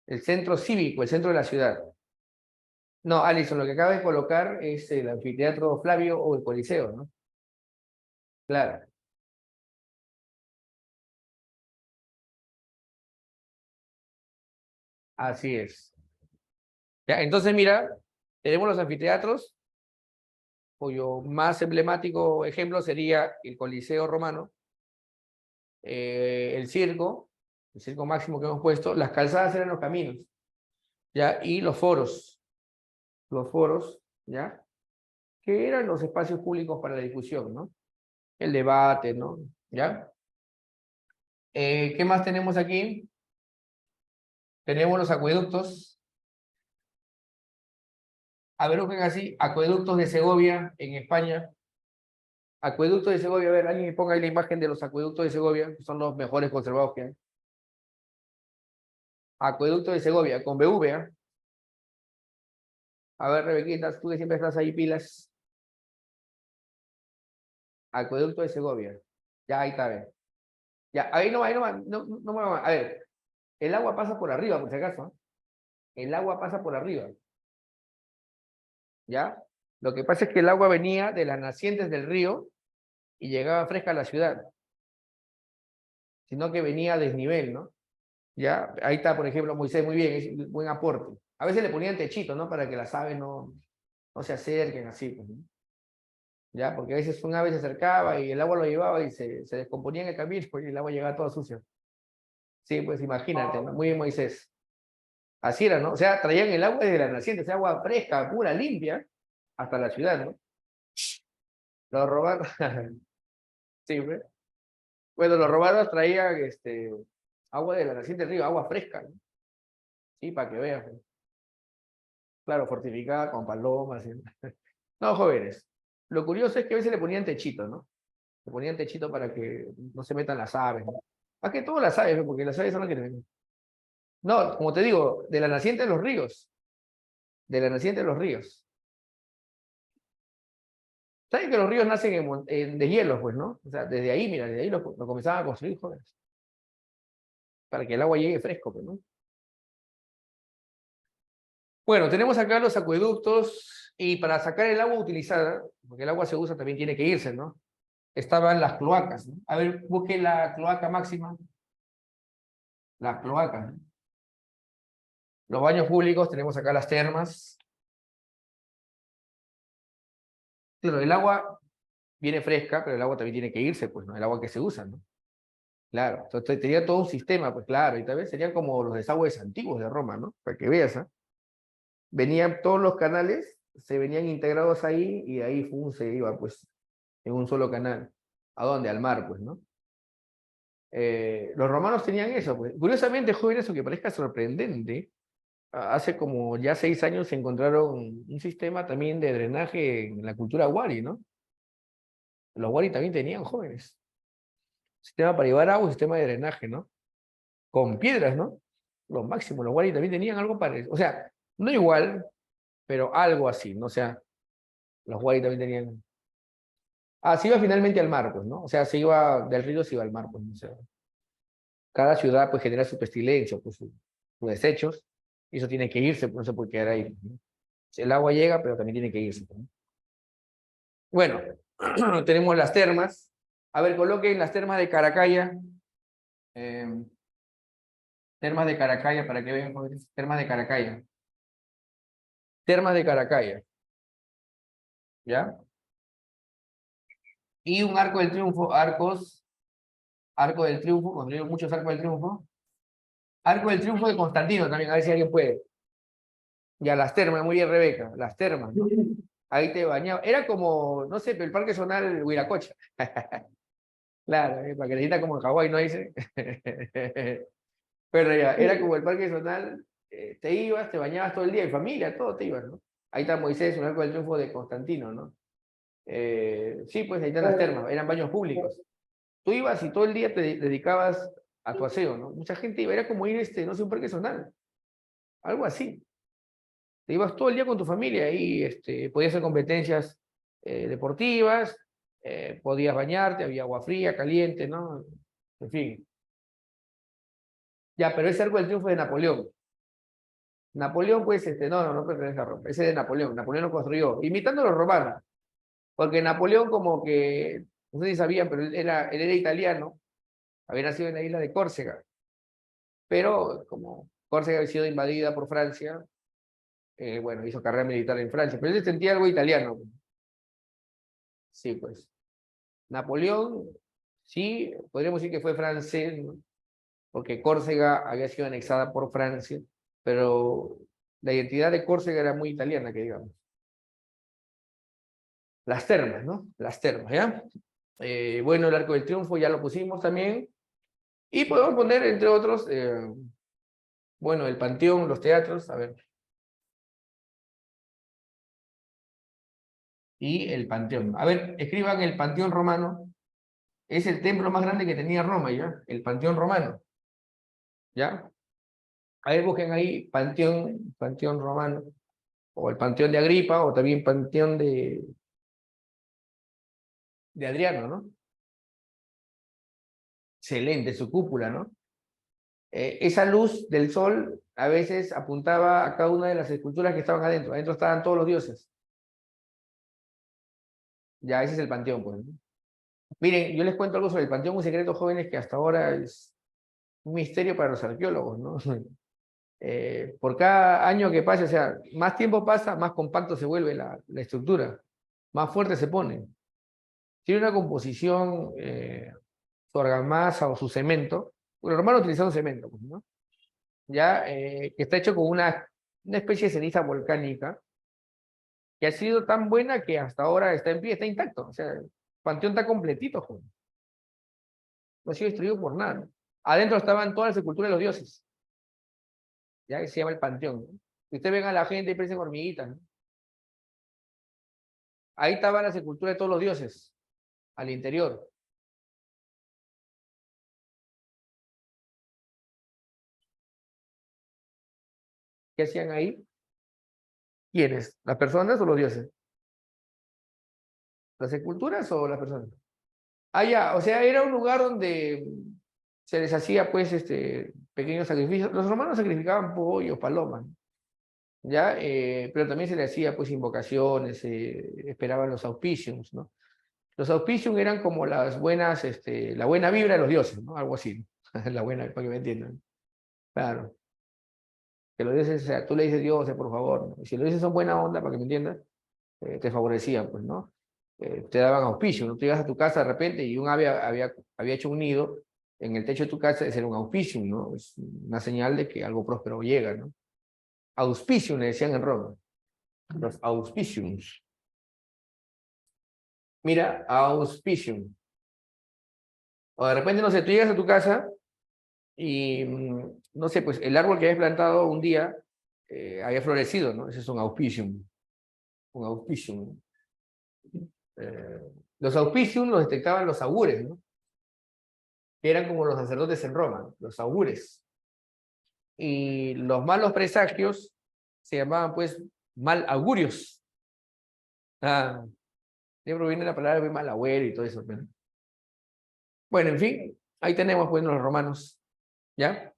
El centro cívico, el centro de la ciudad. No, Alison, lo que acaba de colocar es el anfiteatro Flavio o el Coliseo, ¿no? Claro, así es. Ya, entonces, mira, tenemos los anfiteatros, cuyo más emblemático ejemplo sería el Coliseo romano, el circo máximo que hemos puesto, las calzadas eran los caminos, ¿ya? Y los foros, ¿ya? Que eran los espacios públicos para la discusión, ¿no? El debate, ¿no? ¿Ya? ¿Qué más tenemos aquí? Tenemos los acueductos. A ver, busquen así, acueductos de Segovia en España. Acueductos de Segovia, a ver, alguien me ponga ahí la imagen de los acueductos de Segovia, que son los mejores conservados que hay. Acueducto de Segovia, con BV, ¿eh? A ver, Rebequita, tú que siempre estás ahí pilas. Acueducto de Segovia. Ya, ahí está, bien. Ya, ahí no, a ver, el agua pasa por arriba, por si acaso, ¿eh? El agua pasa por arriba, ¿ya? Lo que pasa es que el agua venía de las nacientes del río y llegaba fresca a la ciudad, sino que venía a desnivel, ¿no? ¿Ya? Ahí está, por ejemplo, Moisés, muy bien, es un buen aporte. A veces le ponían techito, ¿no? Para que las aves no se acerquen así, pues, ¿no? ¿Ya? Porque a veces un ave se acercaba y el agua lo llevaba y se descomponía en el camino y el agua llegaba todo sucio. Sí, pues imagínate, ¿no? Muy bien, Moisés. Así era, ¿no? O sea, traían el agua desde la naciente, esa agua fresca, pura, limpia, hasta la ciudad, ¿no? Los robaron. Sí, pues. Bueno, los robados traían agua de la naciente del río, agua fresca, ¿no? Sí, para que vean, pues. Claro, fortificada con palomas. ¿Sí? No, jóvenes. Lo curioso es que a veces le ponían techito, ¿no? Le ponían techito para que no se metan las aves, ¿no? Más que todo las aves, ¿no? Porque las aves son las que ven. No, como te digo, de la naciente de los ríos. De la naciente de los ríos. ¿Saben que los ríos nacen en deshielos, pues, ¿no? O sea, desde ahí, mira, desde ahí lo comenzaban a construir, jóvenes. Para que el agua llegue fresco, pues, ¿no? Bueno, tenemos acá los acueductos y para sacar el agua utilizada, porque el agua se usa, también tiene que irse, ¿no? Estaban las cloacas, ¿no? A ver, busque la cloaca máxima. Las cloacas, ¿no? Los baños públicos, tenemos acá las termas. Claro, el agua viene fresca, pero el agua también tiene que irse, pues, ¿no? El agua que se usa, ¿no? Claro, entonces tenía todo un sistema, pues claro, y tal vez serían como los desagües antiguos de Roma, ¿no? Para que veas, ¿ah? Venían todos los canales, se venían integrados ahí, y de ahí se iba, pues, en un solo canal. ¿A dónde? Al mar, pues, ¿no? Los romanos tenían eso, pues. Curiosamente, jóvenes, eso que parezca sorprendente, hace como ya 6 años se encontraron un sistema también de drenaje en la cultura Wari, ¿no? Los Wari también tenían jóvenes. Sistema para llevar agua, sistema de drenaje, ¿no? Con piedras, ¿no? Lo máximo, los Wari también tenían algo parecido. O sea, no igual, pero algo así, ¿no? O sea, los Wari también tenían. Ah, se iba finalmente al mar, pues, ¿no? O sea, se iba del río, se iba al mar, pues, ¿no? O sea, cada ciudad, pues, genera su pestilencia, pues, sus desechos, y eso tiene que irse, pues, no se puede quedar ahí, ¿no? El agua llega, pero también tiene que irse, ¿no? Bueno, tenemos las termas. A ver, coloquen las termas de Caracalla. Termas de Caracalla, para que vean, jóvenes. Termas de Caracalla. Termas de Caracalla. ¿Ya? Y un arco del triunfo, arco del triunfo, construyeron muchos arcos del triunfo. Arco del triunfo de Constantino también, a ver si alguien puede. Ya, las termas, muy bien, Rebeca, las termas, ¿no? Ahí te bañaba. Era como, no sé, el Parque Zonal Huiracocha. Claro, para que le sienta como en Hawái, ¿no dice? Pero ya, era como el Parque Zonal, te ibas, te bañabas todo el día, en familia, todo te ibas, ¿no? Ahí está Moisés, un arco del triunfo de Constantino, ¿no? Sí, pues ahí están las termas, eran baños públicos. Tú ibas y todo el día te dedicabas a tu aseo, ¿no? Mucha gente iba, era como ir, no sé, un parque zonal, algo así. Te ibas todo el día con tu familia y podías hacer competencias deportivas, podías bañarte, había agua fría, caliente, ¿no? En fin. Ya, pero ese arco del triunfo de Napoleón. Napoleón, pues, no pertenece a Roma, ese es de Napoleón. Napoleón lo construyó, imitando a los romanos, porque Napoleón como que, no sé si sabían, pero él era italiano, había nacido en la isla de Córcega, pero como Córcega había sido invadida por Francia, bueno, hizo carrera militar en Francia, pero él se sentía algo italiano. Sí, pues. Napoleón, sí, podríamos decir que fue francés, ¿no? Porque Córcega había sido anexada por Francia, pero la identidad de Córcega era muy italiana, que digamos. Las termas, ¿no? Las termas, ¿ya? Bueno, el Arco del Triunfo ya lo pusimos también. Y podemos poner, entre otros, bueno, el Panteón, los teatros, a ver. Y el Panteón. A ver, escriban el Panteón Romano. Es el templo más grande que tenía Roma, ¿ya? El Panteón Romano. ¿Ya? A ver, busquen ahí Panteón Romano. O el Panteón de Agripa, o también Panteón de Adriano, ¿no? Excelente, su cúpula, ¿no? Esa luz del sol a veces apuntaba a cada una de las esculturas que estaban adentro. Adentro estaban todos los dioses. Ya, ese es el panteón, pues, ¿no? Miren, yo les cuento algo sobre el panteón, un secreto, jóvenes, que hasta ahora es un misterio para los arqueólogos, ¿no? Por cada año que pase, o sea, más tiempo pasa, más compacto se vuelve la estructura, más fuerte se pone. Tiene una composición, su argamasa o su cemento, bueno, los romanos utilizaron cemento, pues, ¿no? Ya, que está hecho con una especie de ceniza volcánica, que ha sido tan buena que hasta ahora está en pie, está intacto. O sea, el panteón está completito, joder. No ha sido destruido por nada. Adentro estaban todas las esculturas de los dioses, ya que se llama el panteón, ¿no? Si ustedes ven a la gente y parecen hormiguitas, ¿no? Ahí estaban las esculturas de todos los dioses, al interior. ¿Qué hacían ahí? ¿Quiénes? ¿Las personas o los dioses? ¿Las esculturas o las personas? Ah, ya, o sea, era un lugar donde se les hacía, pues, pequeños sacrificios. Los romanos sacrificaban pollos, palomas, ¿no? ¿Ya? Pero también se le hacía, pues, invocaciones, esperaban los auspicios, ¿no? Los auspicios eran como las buenas, la buena vibra de los dioses, ¿no? Algo así, ¿no? La buena, para que me entiendan. Claro. Que los dioses, o sea, tú le dices Dios, por favor, ¿no? Y si los dioses son buena onda, para que me entiendas, te favorecían, pues, ¿no? te daban auspicio, ¿no? Tú llegas a tu casa de repente y un ave había hecho un nido en el techo de tu casa, ese era un auspicium, ¿no? Es una señal de que algo próspero llega, ¿no? Auspicium le decían en Roma. Los auspiciums. Mira, auspicium. O de repente, no sé, tú llegas a tu casa y, no sé, pues el árbol que habías plantado un día había florecido, ¿no? Ese es un auspicium. Un auspicium. Eh, los auspicium los detectaban los augures, ¿no? Que eran como los sacerdotes en Roma, los augures. Y los malos presagios se llamaban, pues, mal augurios. Ah, de proviene la palabra de mal agüero y todo eso, ¿no? Bueno, en fin, ahí tenemos, pues, los romanos, ¿ya?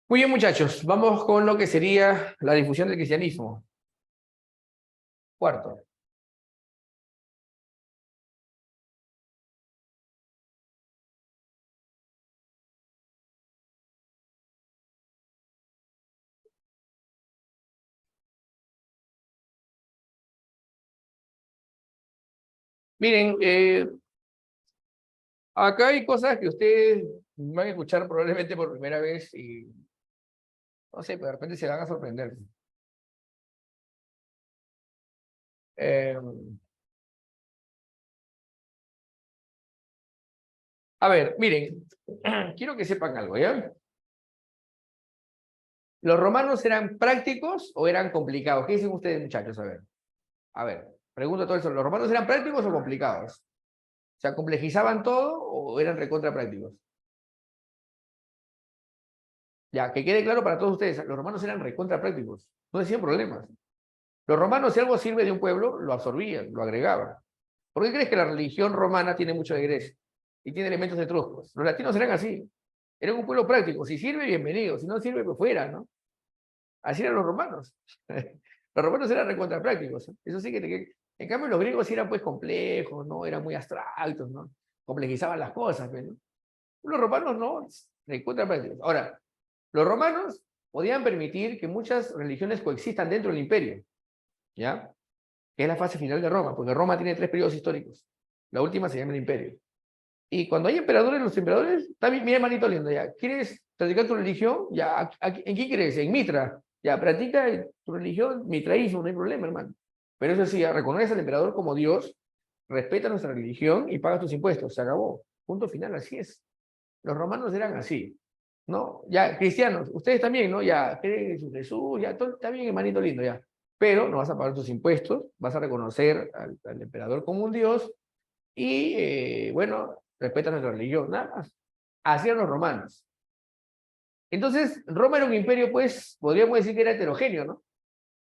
Muy bien, muchachos, vamos con lo que sería la difusión del cristianismo. Cuarto. Miren, acá hay cosas que ustedes van a escuchar probablemente por primera vez y, no sé, pero de repente se van a sorprender. Eh, a ver, miren, quiero que sepan algo, ¿ya? ¿Los romanos eran prácticos o eran complicados? ¿Qué dicen ustedes, muchachos? A ver, pregunto todo eso. ¿Los romanos eran prácticos o complicados? O sea, ¿complejizaban todo o eran recontra prácticos? Ya, que quede claro para todos ustedes, los romanos eran recontra prácticos, no decían problemas. Los romanos, si algo sirve de un pueblo, lo absorbían, lo agregaban. ¿Por qué crees que la religión romana tiene mucho de Grecia? Y tiene elementos etruscos. Los latinos eran así. Eran un pueblo práctico. Si sirve, bienvenido. Si no sirve, pues fuera, ¿no? Así eran los romanos. Los romanos eran recontra prácticos. Eso sí que... En cambio, los griegos sí eran pues complejos, ¿no? Eran muy abstractos, ¿no? Complejizaban las cosas, ¿no? Los romanos no, recontra prácticos. Ahora, los romanos podían permitir que muchas religiones coexistan dentro del imperio, ¿ya? Que es la fase final de Roma, porque Roma tiene 3 periodos históricos. La última se llama el imperio. Y cuando hay emperadores, los emperadores, está bien, mira, hermanito lindo, ya, ¿quieres practicar tu religión? Ya, ¿en qué crees? En Mitra. Ya, practica tu religión, mitraísmo, no hay problema, hermano. Pero eso sí, ya, reconoce al emperador como Dios, respeta nuestra religión y paga tus impuestos. Se acabó. Punto final, así es. Los romanos eran así, ¿no? Ya, cristianos, ustedes también, ¿no? Ya, creen en su Jesús, ya, todo, está bien, hermanito lindo, ya. Pero no vas a pagar tus impuestos, vas a reconocer al emperador como un Dios y, bueno, respeta nuestra religión, nada más. Así eran los romanos. Entonces, Roma era un imperio, pues, podríamos decir que era heterogéneo, ¿no?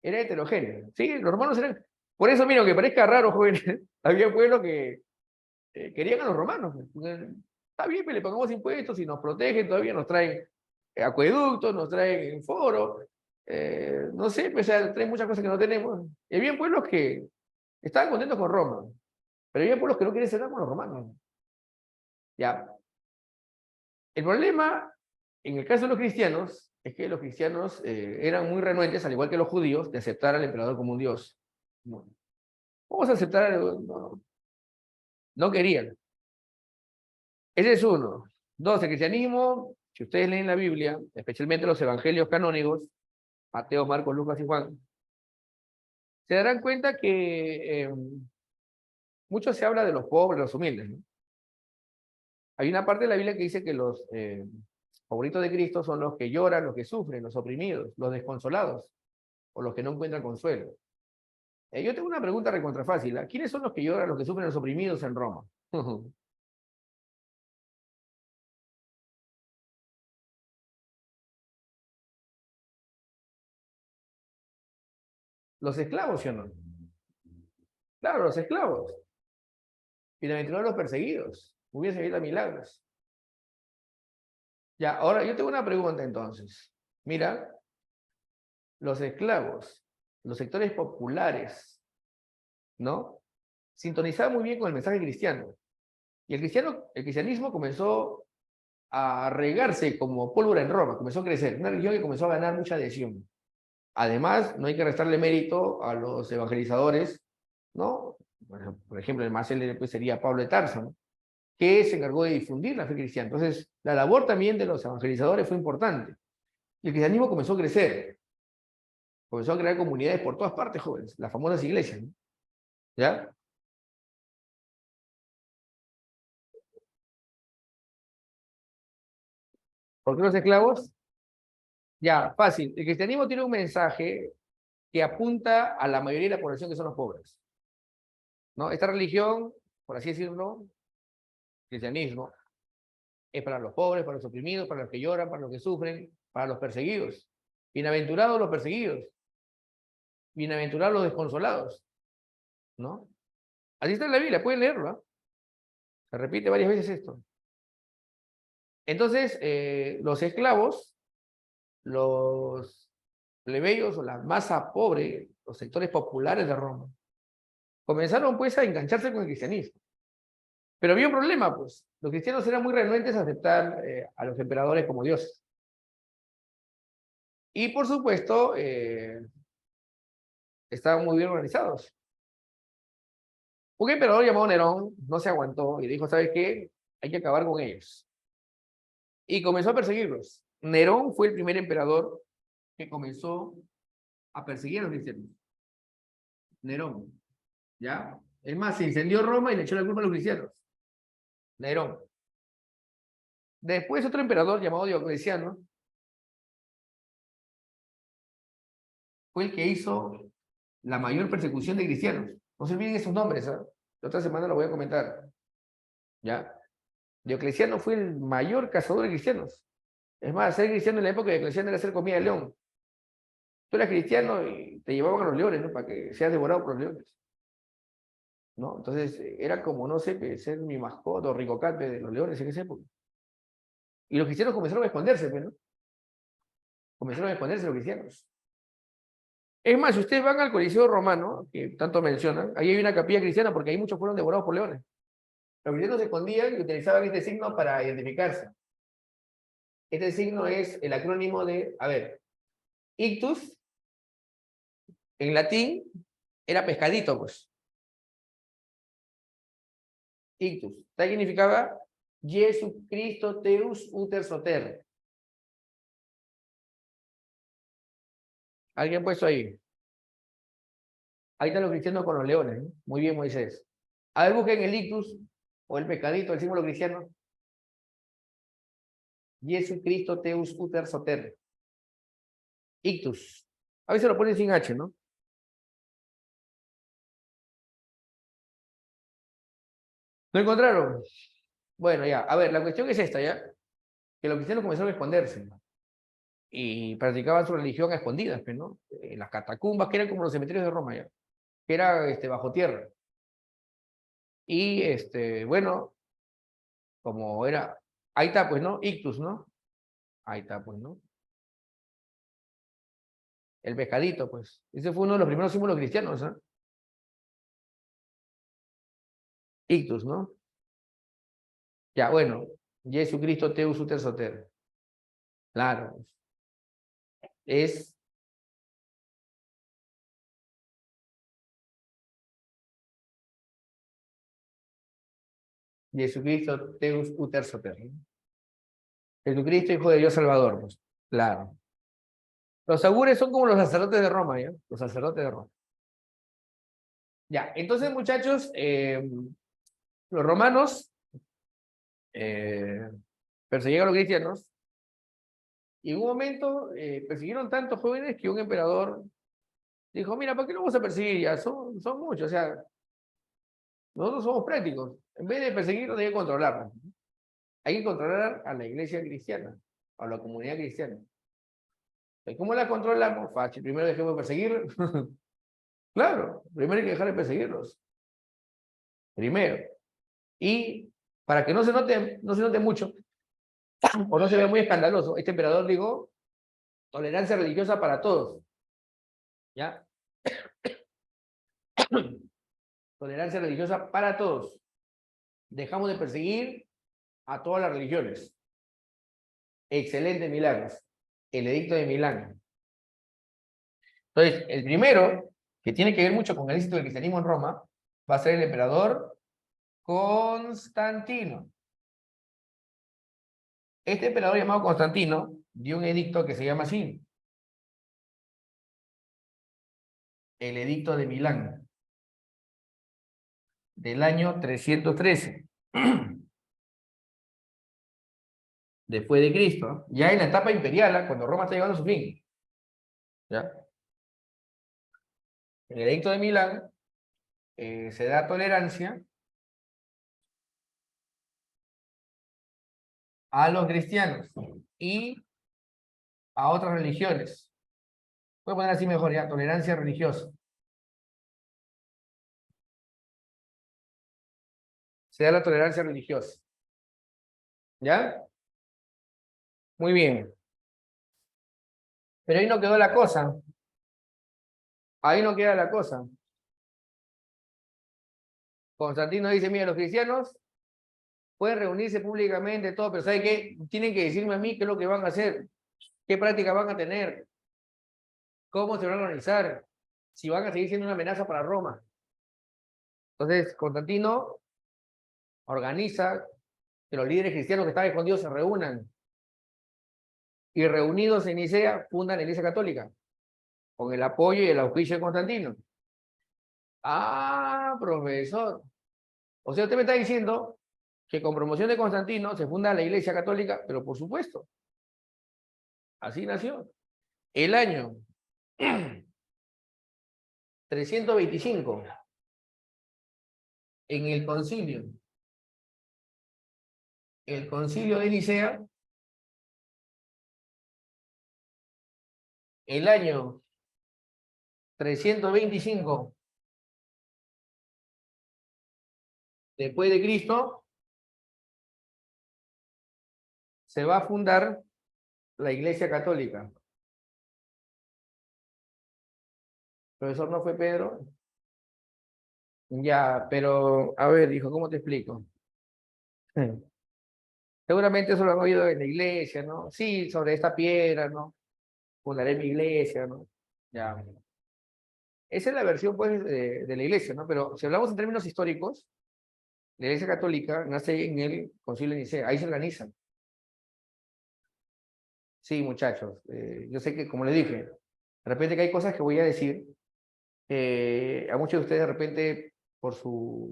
Era heterogéneo. Sí, los romanos eran... Por eso, mira, que parezca raro, jóvenes, había pueblos que querían a los romanos. Está bien, pues le pagamos impuestos y nos protegen, todavía nos traen acueductos, nos traen foro, no sé, pues traen muchas cosas que no tenemos. Y había pueblos que estaban contentos con Roma, pero había pueblos que no querían ser con los romanos. Ya. El problema, en el caso de los cristianos, es que los cristianos eran muy renuentes, al igual que los judíos, de aceptar al emperador como un dios. No. Vamos a aceptar, no, no querían. Ese es uno. Dos, el cristianismo, si ustedes leen la Biblia, especialmente los evangelios canónicos, Mateo, Marcos, Lucas y Juan, se darán cuenta que mucho se habla de los pobres, los humildes, ¿no? Hay una parte de la Biblia que dice que los favoritos de Cristo son los que lloran, los que sufren, los oprimidos, los desconsolados, o los que no encuentran consuelo. Yo tengo una pregunta recontrafácil. ¿Quiénes son los que lloran, los que sufren, los oprimidos en Roma? Los esclavos, ¿sí o no? Claro, los esclavos. Bienaventurados los perseguidos. Hubiese habido milagros. Ya, ahora yo tengo una pregunta entonces. Mira, los esclavos, los sectores populares, ¿no? Sintonizaban muy bien con el mensaje cristiano. Y el cristianismo comenzó a regarse como pólvora en Roma, comenzó a crecer. Una religión que comenzó a ganar mucha adhesión. Además, no hay que restarle mérito a los evangelizadores, ¿no? Bueno, por ejemplo, el más célebre pues, sería Pablo de Tarso, ¿no? Que se encargó de difundir la fe cristiana. Entonces, la labor también de los evangelizadores fue importante. Y el cristianismo comenzó a crecer, comenzó a crear comunidades por todas partes, jóvenes, las famosas iglesias, ¿no? ¿Ya? ¿Por qué los esclavos? Ya, fácil. El cristianismo tiene un mensaje que apunta a la mayoría de la población que son los pobres, ¿no? Esta religión, por así decirlo, cristianismo, es para los pobres, para los oprimidos, para los que lloran, para los que sufren, para los perseguidos. Bienaventurados los perseguidos, bienaventurados los desconsolados, ¿no? Así está en la Biblia, pueden leerlo, ¿eh? Se repite varias veces esto. Entonces, los esclavos, los plebeyos o la masa pobre, los sectores populares de Roma, comenzaron pues a engancharse con el cristianismo. Pero había un problema, pues. Los cristianos eran muy renuentes a aceptar a los emperadores como dioses. Y por supuesto, estaban muy bien organizados. Un emperador llamado Nerón no se aguantó y dijo, ¿sabes qué? Hay que acabar con ellos. Y comenzó a perseguirlos. Nerón fue el primer emperador que comenzó a perseguir a los cristianos. Nerón, ¿ya? Es más, se incendió Roma y le echó la culpa a los cristianos. Nerón. Después otro emperador llamado Diocleciano fue el que hizo la mayor persecución de cristianos. No se olviden esos nombres, ¿eh? La otra semana lo voy a comentar. ¿Ya? Diocleciano fue el mayor cazador de cristianos. Es más, ser cristiano en la época de Diocleciano era hacer comida de león. Tú eras cristiano y te llevaban a los leones, ¿no? Para que seas devorado por los leones, ¿no? Entonces, era como, no sé, ser mi mascota o ricocate de los leones en esa época. Y los cristianos comenzaron a esconderse, ¿no? Comenzaron a esconderse los cristianos. Es más, si ustedes van al Coliseo Romano, que tanto mencionan, ahí hay una capilla cristiana porque ahí muchos fueron devorados por leones. Los cristianos se escondían y utilizaban este signo para identificarse. Este signo es el acrónimo de, a ver, ictus, en latín, era pescadito, pues. Ictus. ¿Qué significaba? Jesucristo Teus Uter Soter. ¿Alguien ha puesto ahí? Ahí están los cristianos con los leones, ¿no? Muy bien, Moisés. A ver, busquen el ictus o el pescadito, el símbolo cristiano. Jesucristo Teus Uter Soter. Ictus. A veces lo ponen sin H, ¿no? ¿Lo encontraron? Bueno, ya. A ver, la cuestión es esta, ¿ya? Que los cristianos comenzaron a esconderse, ¿no? Y practicaban su religión a escondidas, pues, ¿no? En las catacumbas, que eran como los cementerios de Roma, ¿ya? Que era bajo tierra. Y, bueno, como era... Ahí está, pues, ¿no? Ictus, ¿no? Ahí está, pues, ¿no? El pescadito, pues. Ese fue uno de los primeros símbolos cristianos, ¿eh? Ictus, ¿no? Ya, bueno. Jesucristo Teus Uter Soter. Claro. Es Jesucristo Teus Uter Soter. Jesucristo, Hijo de Dios Salvador, pues. Claro. Los augures son como los sacerdotes de Roma, ¿ya? Los sacerdotes de Roma. Ya, entonces, muchachos, los romanos perseguían a los cristianos y en un momento persiguieron tantos jóvenes que un emperador dijo, mira, ¿para qué lo vamos a perseguir ya? Son muchos, o sea, nosotros somos prácticos. En vez de perseguirlos, hay que controlarlos. Hay que controlar a la iglesia cristiana, a la comunidad cristiana. ¿Y cómo la controlamos? Fácil, primero dejemos de perseguirlos. Claro, primero hay que dejar de perseguirlos. Primero. Y para que no se note mucho, o no se vea muy escandaloso, este emperador dijo, tolerancia religiosa para todos. ¿Ya? Tolerancia religiosa para todos. Dejamos de perseguir a todas las religiones. Excelente milagros. El edicto de Milán. Entonces, el primero que tiene que ver mucho con el éxito del cristianismo en Roma, va a ser el emperador Constantino. Este emperador llamado Constantino dio un edicto que se llama así, el Edicto de Milán, del año 313. Después de Cristo, ya en la etapa imperial, cuando Roma está llegando a su fin. ¿Ya? En el Edicto de Milán se da tolerancia a los cristianos y a otras religiones. Voy a poner así mejor ya, tolerancia religiosa. Se da la tolerancia religiosa. ¿Ya? Muy bien. Pero ahí no quedó la cosa. Ahí no queda la cosa. Constantino dice, mira, los cristianos pueden reunirse públicamente, todo, pero ¿sabe qué? Tienen que decirme a mí qué es lo que van a hacer, qué prácticas van a tener, cómo se van a organizar, si van a seguir siendo una amenaza para Roma. Entonces, Constantino organiza que los líderes cristianos que están escondidos se reúnan. Y reunidos en Nicea, fundan la Iglesia Católica, con el apoyo y el auspicio de Constantino. Ah, profesor. O sea, usted me está diciendo que con promoción de Constantino se funda la Iglesia Católica, pero por supuesto, así nació. El año 325, en el concilio de Nicea, el año 325 después de Cristo, se va a fundar la Iglesia Católica. Profesor, ¿no fue Pedro? Ya, pero, a ver, hijo, ¿cómo te explico? Seguramente eso lo han oído en la iglesia, ¿no? Sí, sobre esta piedra, ¿no? Fundaré mi iglesia, ¿no? Ya. Esa es la versión, pues, de la iglesia, ¿no? Pero si hablamos en términos históricos, la iglesia católica nace en el Concilio de Nicea, ahí se organizan. Sí, muchachos, yo sé que, como les dije, de repente que hay cosas que voy a decir, a muchos de ustedes de repente, por sus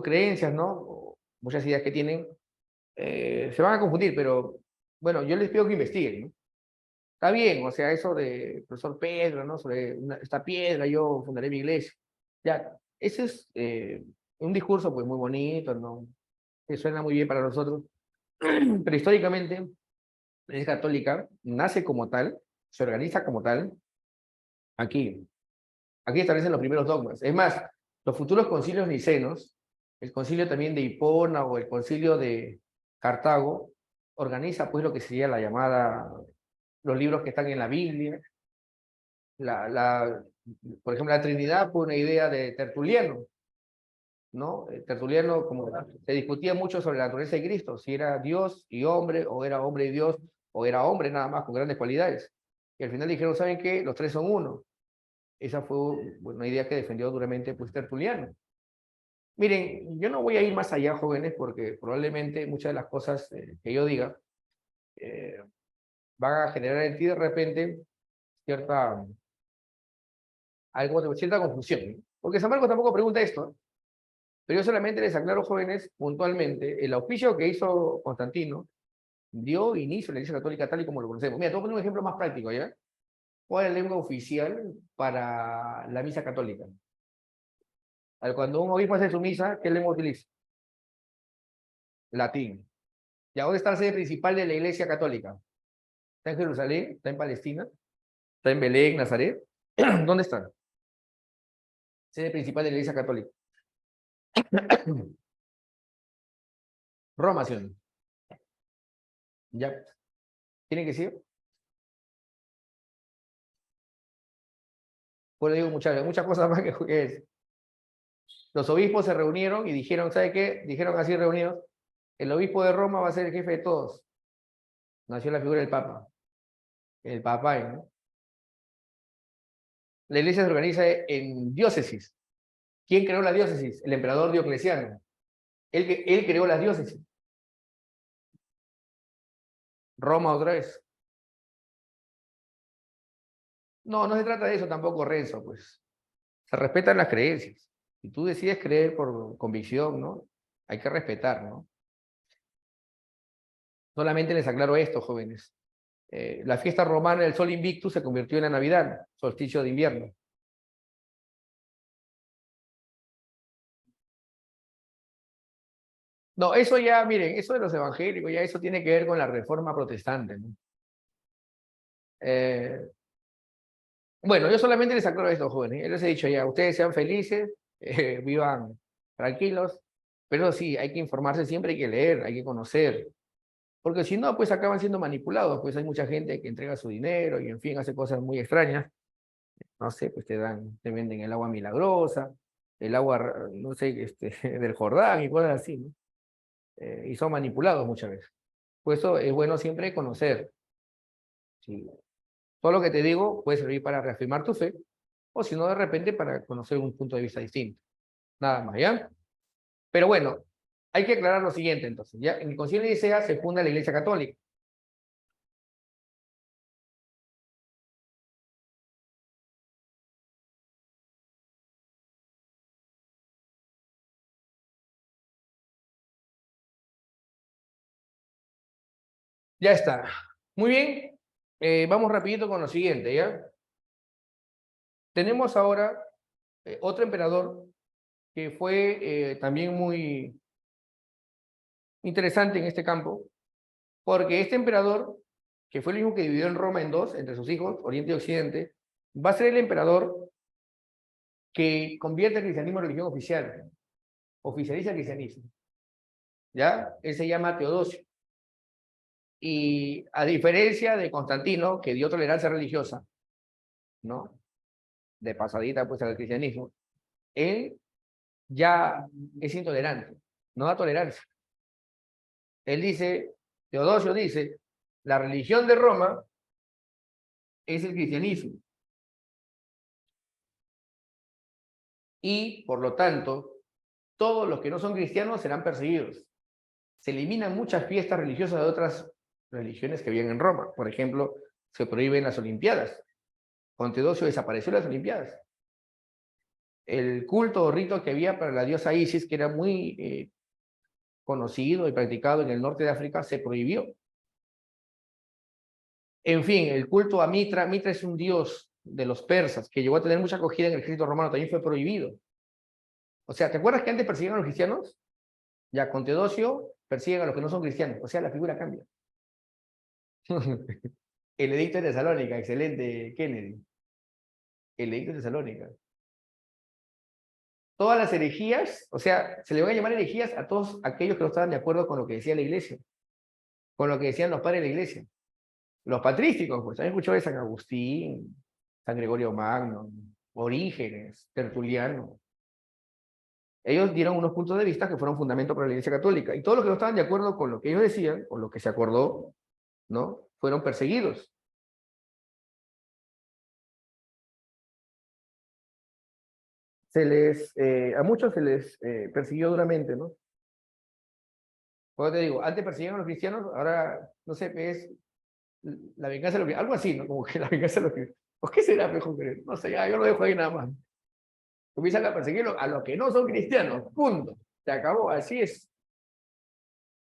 creencias, ¿no? O muchas ideas que tienen, se van a confundir, pero bueno, yo les pido que investiguen, ¿no? Está bien, o sea, eso de profesor Pedro, ¿no? Sobre esta piedra, yo fundaré mi iglesia. Ya, ese es un discurso pues muy bonito, ¿no? Que suena muy bien para nosotros, pero históricamente la Iglesia Católica nace como tal, se organiza como tal, aquí. Aquí establecen los primeros dogmas. Es más, los futuros concilios nicenos, el concilio también de Hipona o el concilio de Cartago, organiza pues lo que sería la llamada, los libros que están en la Biblia. Por ejemplo, la Trinidad fue una idea de Tertuliano, ¿no? Tertuliano, como se discutía mucho sobre la naturaleza de Cristo, si era Dios y hombre, o era hombre y Dios, o era hombre nada más con grandes cualidades. Y al final dijeron, ¿saben qué? Los tres son uno. Esa fue una idea que defendió duramente pues, Tertuliano. Miren, yo no voy a ir más allá, jóvenes, porque probablemente muchas de las cosas que yo diga van a generar en ti de repente cierta, cierta confusión, ¿no? Porque San Marcos tampoco pregunta esto, pero yo solamente les aclaro, jóvenes, puntualmente, el auspicio que hizo Constantino dio inicio a la Iglesia Católica tal y como lo conocemos. Mira, te voy a poner un ejemplo más práctico, ¿ya? ¿Cuál es la lengua oficial para la misa católica? Cuando un obispo hace su misa, ¿qué lengua utiliza? Latín. ¿Y a dónde está la sede principal de la Iglesia Católica? ¿Está en Jerusalén? ¿Está en Palestina? ¿Está en Belén, Nazaret? ¿Dónde está? Sede principal de la Iglesia Católica. Roma, ¿sí o no? Ya. ¿Tiene que ser? Pues le digo muchas cosas más que es. Los obispos se reunieron y dijeron, ¿sabe qué? Dijeron así reunidos, el obispo de Roma va a ser el jefe de todos. Nació la figura del Papa. El Papa, ¿no? La iglesia se organiza en diócesis. ¿Quién creó la diócesis? El emperador Diocleciano. Él creó las diócesis. Roma otra vez. No, no se trata de eso tampoco, Renzo, pues. Se respetan las creencias. Si tú decides creer por convicción, ¿no? Hay que respetar, ¿no? Solamente les aclaro esto, jóvenes. La fiesta romana del Sol Invictus se convirtió en la Navidad, solsticio de invierno. No, eso ya, miren, eso de los evangélicos, ya eso tiene que ver con la reforma protestante, ¿no? Eh, bueno, yo solamente les aclaro esto, jóvenes. Yo les he dicho ya, ustedes sean felices, vivan tranquilos, pero sí, hay que informarse siempre, hay que leer, hay que conocer, porque si no, pues acaban siendo manipulados, pues hay mucha gente que entrega su dinero y en fin, hace cosas muy extrañas. No sé, pues te venden el agua milagrosa, el agua, no sé, del Jordán y cosas así, ¿no? Y son manipulados muchas veces. Por eso es bueno siempre conocer. Sí. Todo lo que te digo puede servir para reafirmar tu fe, o si no, de repente para conocer un punto de vista distinto. Nada más, ¿ya? Pero bueno, hay que aclarar lo siguiente entonces, ¿ya? En el Concilio de Nicea se funda la Iglesia Católica. Ya está. Muy bien. Vamos rapidito con lo siguiente, ¿ya? Tenemos ahora otro emperador que fue también muy interesante en este campo, porque este emperador, que fue el mismo que dividió en Roma en dos, entre sus hijos, Oriente y Occidente, va a ser el emperador que convierte el cristianismo en religión oficial, oficializa el cristianismo, ¿ya? Él se llama Teodosio. Y a diferencia de Constantino, que dio tolerancia religiosa, ¿no? De pasadita pues al cristianismo, él ya es intolerante, no da tolerancia. Él dice, Teodosio dice, la religión de Roma es el cristianismo y, por lo tanto, todos los que no son cristianos serán perseguidos. Se eliminan muchas fiestas religiosas de otras religiones que habían en Roma. Por ejemplo, se prohíben las Olimpiadas. Con Teodosio desapareció las Olimpiadas. El culto o rito que había para la diosa Isis, que era muy conocido y practicado en el norte de África, se prohibió. En fin, el culto a Mitra, Mitra es un dios de los persas que llegó a tener mucha acogida en el ejército romano, también fue prohibido. O sea, ¿te acuerdas que antes perseguían a los cristianos? Ya con Teodosio persiguen a los que no son cristianos, o sea, la figura cambia. El edicto de Tesalónica, excelente, Kennedy. El edicto de Tesalónica. Todas las herejías, o sea, se le van a llamar herejías a todos aquellos que no estaban de acuerdo con lo que decía la iglesia, con lo que decían los padres de la iglesia. Los patrísticos, pues, han escuchado de San Agustín, San Gregorio Magno, Orígenes, Tertuliano. Ellos dieron unos puntos de vista que fueron fundamento para la Iglesia Católica. Y todos los que no estaban de acuerdo con lo que ellos decían, o lo que se acordó, ¿no? Fueron perseguidos. A muchos se les persiguió duramente, ¿no? Como te digo, antes perseguían a los cristianos, ahora, no sé, es la venganza de los cristianos, algo así, ¿no? Como que la venganza de los cristianos. ¿Por qué será mejor creer? No sé, ya, yo lo dejo ahí nada más. Comienzan a perseguirlo a los que no son cristianos, punto. Se acabó, así es.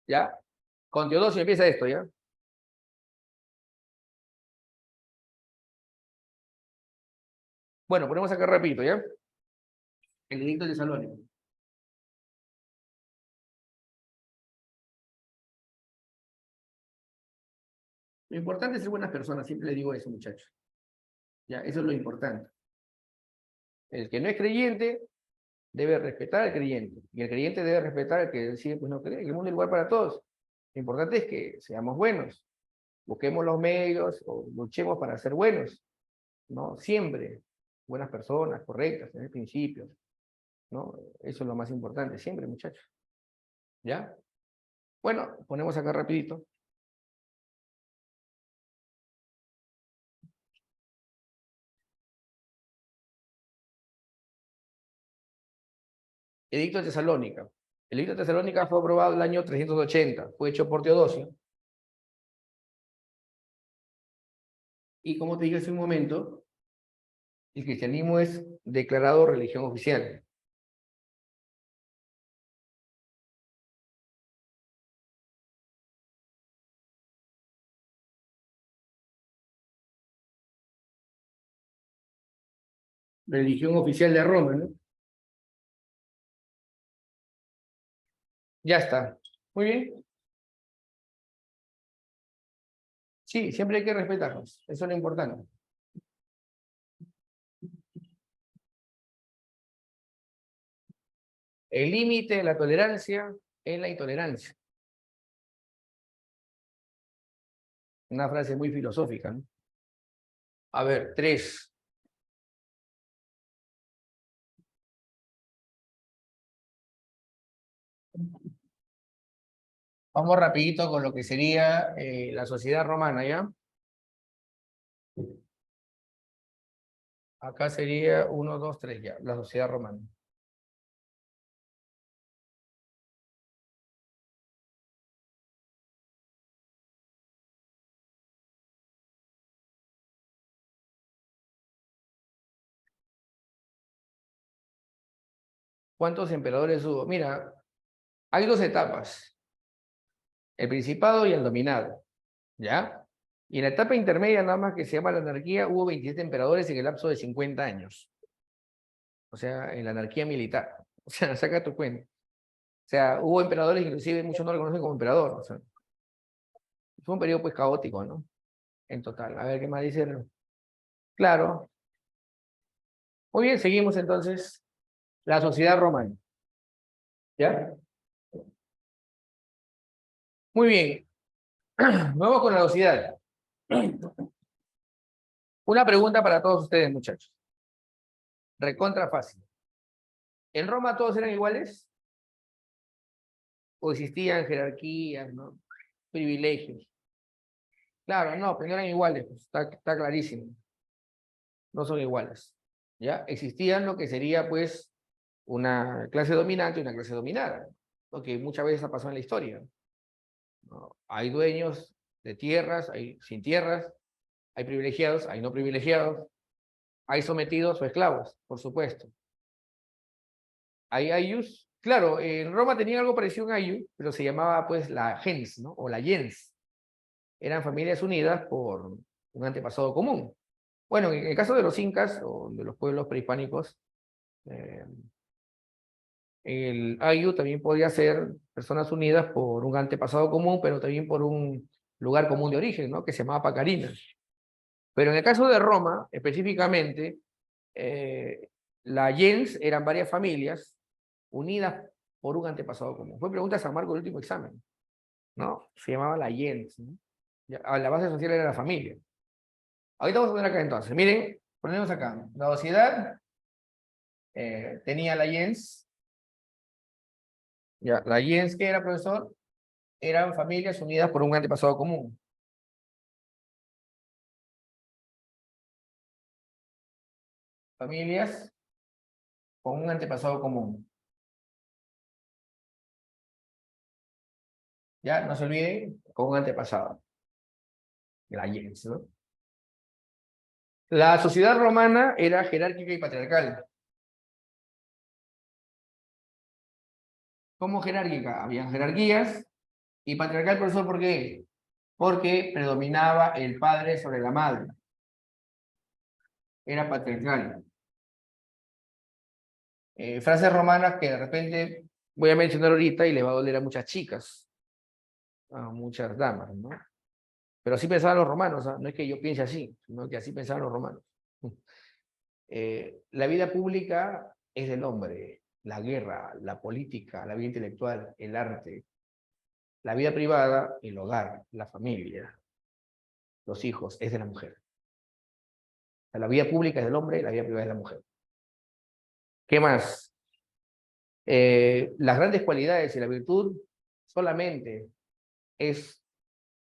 ¿Ya? Con Teodosio empieza esto, ¿ya? Bueno, ponemos acá rapidito, ¿ya? El edicto de Salónica. Lo importante es ser buenas personas, siempre le digo eso, muchachos. ¿Ya? Eso es lo importante. El que no es creyente debe respetar al creyente, y el creyente debe respetar al que decide pues no creer. El mundo es igual para todos. Lo importante es que seamos buenos, busquemos los medios o luchemos para ser buenos, ¿no? Siempre buenas personas, correctas, tener principios, ¿no? Eso es lo más importante, siempre, muchachos. ¿Ya? Bueno, ponemos acá rapidito. Edicto de Tesalónica. El Edicto de Tesalónica fue aprobado el año 380, fue hecho por Teodosio. Y como te dije hace un momento, el cristianismo es declarado religión oficial. Religión oficial de Roma, ¿no? Ya está. Muy bien. Sí, siempre hay que respetarnos. Eso es lo importante. El límite de la tolerancia es la intolerancia. Una frase muy filosófica, ¿no? A ver, 3. Vamos rapidito con lo que sería la sociedad romana, ¿ya? Acá sería 1, 2, 3 ya, la sociedad romana. ¿Cuántos emperadores hubo? Mira, hay 2 etapas, el principado y el dominado, ¿ya? Y en la etapa intermedia, nada más que se llama la anarquía, hubo 27 emperadores en el lapso de 50 años. O sea, en la anarquía militar. O sea, saca tu cuenta. O sea, hubo emperadores, inclusive muchos no lo conocen como emperador. O sea, fue un periodo pues caótico, ¿no? En total. A ver qué más dice. Claro. Muy bien, seguimos entonces. La sociedad romana. ¿Ya? Muy bien. Vamos con la sociedad. Una pregunta para todos ustedes, muchachos. Recontra fácil. ¿En Roma todos eran iguales? ¿O existían jerarquías, ¿no? Privilegios? Claro, no, pero no eran iguales, pues, está clarísimo. No son iguales. ¿Ya? Existían lo que sería, pues, una clase dominante y una clase dominada, lo que muchas veces ha pasado en la historia, ¿no? Hay dueños de tierras, hay sin tierras, hay privilegiados, hay no privilegiados, hay sometidos o esclavos, por supuesto. Hay ayus, claro, en Roma tenía algo parecido a un ayu, pero se llamaba pues la gens, ¿no? O la gens. Eran familias unidas por un antepasado común. Bueno, en el caso de los incas o de los pueblos prehispánicos, eh, el ayu también podía ser personas unidas por un antepasado común, pero también por un lugar común de origen, ¿no? Que se llamaba Pacarina. Pero en el caso de Roma, específicamente, eh, la gens eran varias familias unidas por un antepasado común. Fue pregunta de San Marco el último examen, ¿no? Se llamaba la gens, ¿no? La base social era la familia. Ahorita vamos a poner acá entonces. Miren, ponemos acá. La sociedad tenía la gens. Ya, la gens que era, profesor, eran familias unidas por un antepasado común. Familias con un antepasado común. Ya, no se olviden, con un antepasado. La gens, ¿no? La sociedad romana era jerárquica y patriarcal. ¿Cómo jerárquica? Habían jerarquías y patriarcal, profesor, ¿por qué? Porque predominaba el padre sobre la madre. Era patriarcal. Frases romanas que de repente voy a mencionar ahorita y le va a doler a muchas chicas, a muchas damas, ¿no? Pero así pensaban los romanos, ¿eh? No es que yo piense así, sino que así pensaban los romanos. La vida pública es del hombre, la guerra, la política, la vida intelectual, el arte. La vida privada, el hogar, la familia, los hijos, es de la mujer. O sea, la vida pública es del hombre, la vida privada es de la mujer. ¿Qué más? Las grandes cualidades y la virtud solamente es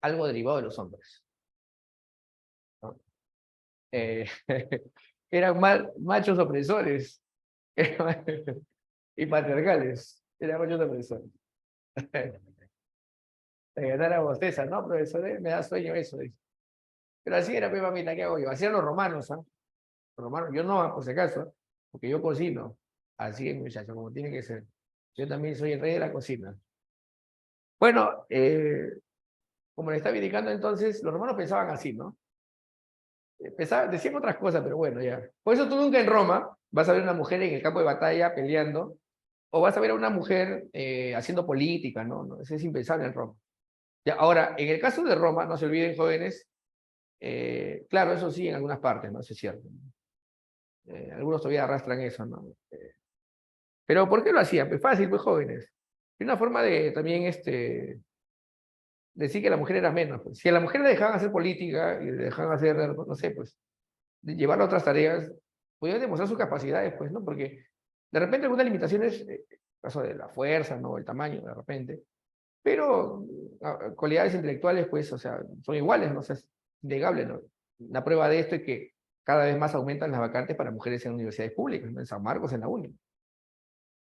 algo derivado de los hombres, ¿no? Eh, eran machos opresores. y patriarcales. Era mucho de profesor. Te ganara bosteza, ¿no, profesor? Me da sueño eso. Dice. Pero así era, pues, mamita, ¿qué hago yo? Así eran los romanos, ¿ah? Los romanos, yo no, por si acaso, porque yo cocino. Así es, muchacho, como tiene que ser. Yo también soy el rey de la cocina. Bueno, como le estaba indicando entonces, los romanos pensaban así, ¿no? Decían otras cosas, pero bueno, ya. Por eso tú nunca en Roma vas a ver una mujer en el campo de batalla peleando, o vas a ver a una mujer haciendo política, ¿no? No, eso es impensable en Roma. Ya, ahora, en el caso de Roma, no se olviden, jóvenes, claro, eso sí, en algunas partes, ¿no? Eso es cierto. Algunos todavía arrastran eso, ¿no? Pero ¿por qué lo hacían? Pues fácil, pues jóvenes. Es una forma de también decir que la mujer era menos. Pues. Si a la mujer le dejaban hacer política y le dejaban hacer, no sé, pues, de llevar a otras tareas, podían demostrar sus capacidades, pues, ¿no? Porque de repente algunas limitaciones, caso de la fuerza, ¿no? El tamaño, de repente, pero cualidades intelectuales, pues, o sea, son iguales, ¿no? O sea, es innegable, ¿no? La prueba de esto es que cada vez más aumentan las vacantes para mujeres en universidades públicas, ¿no? En San Marcos, en la UNI.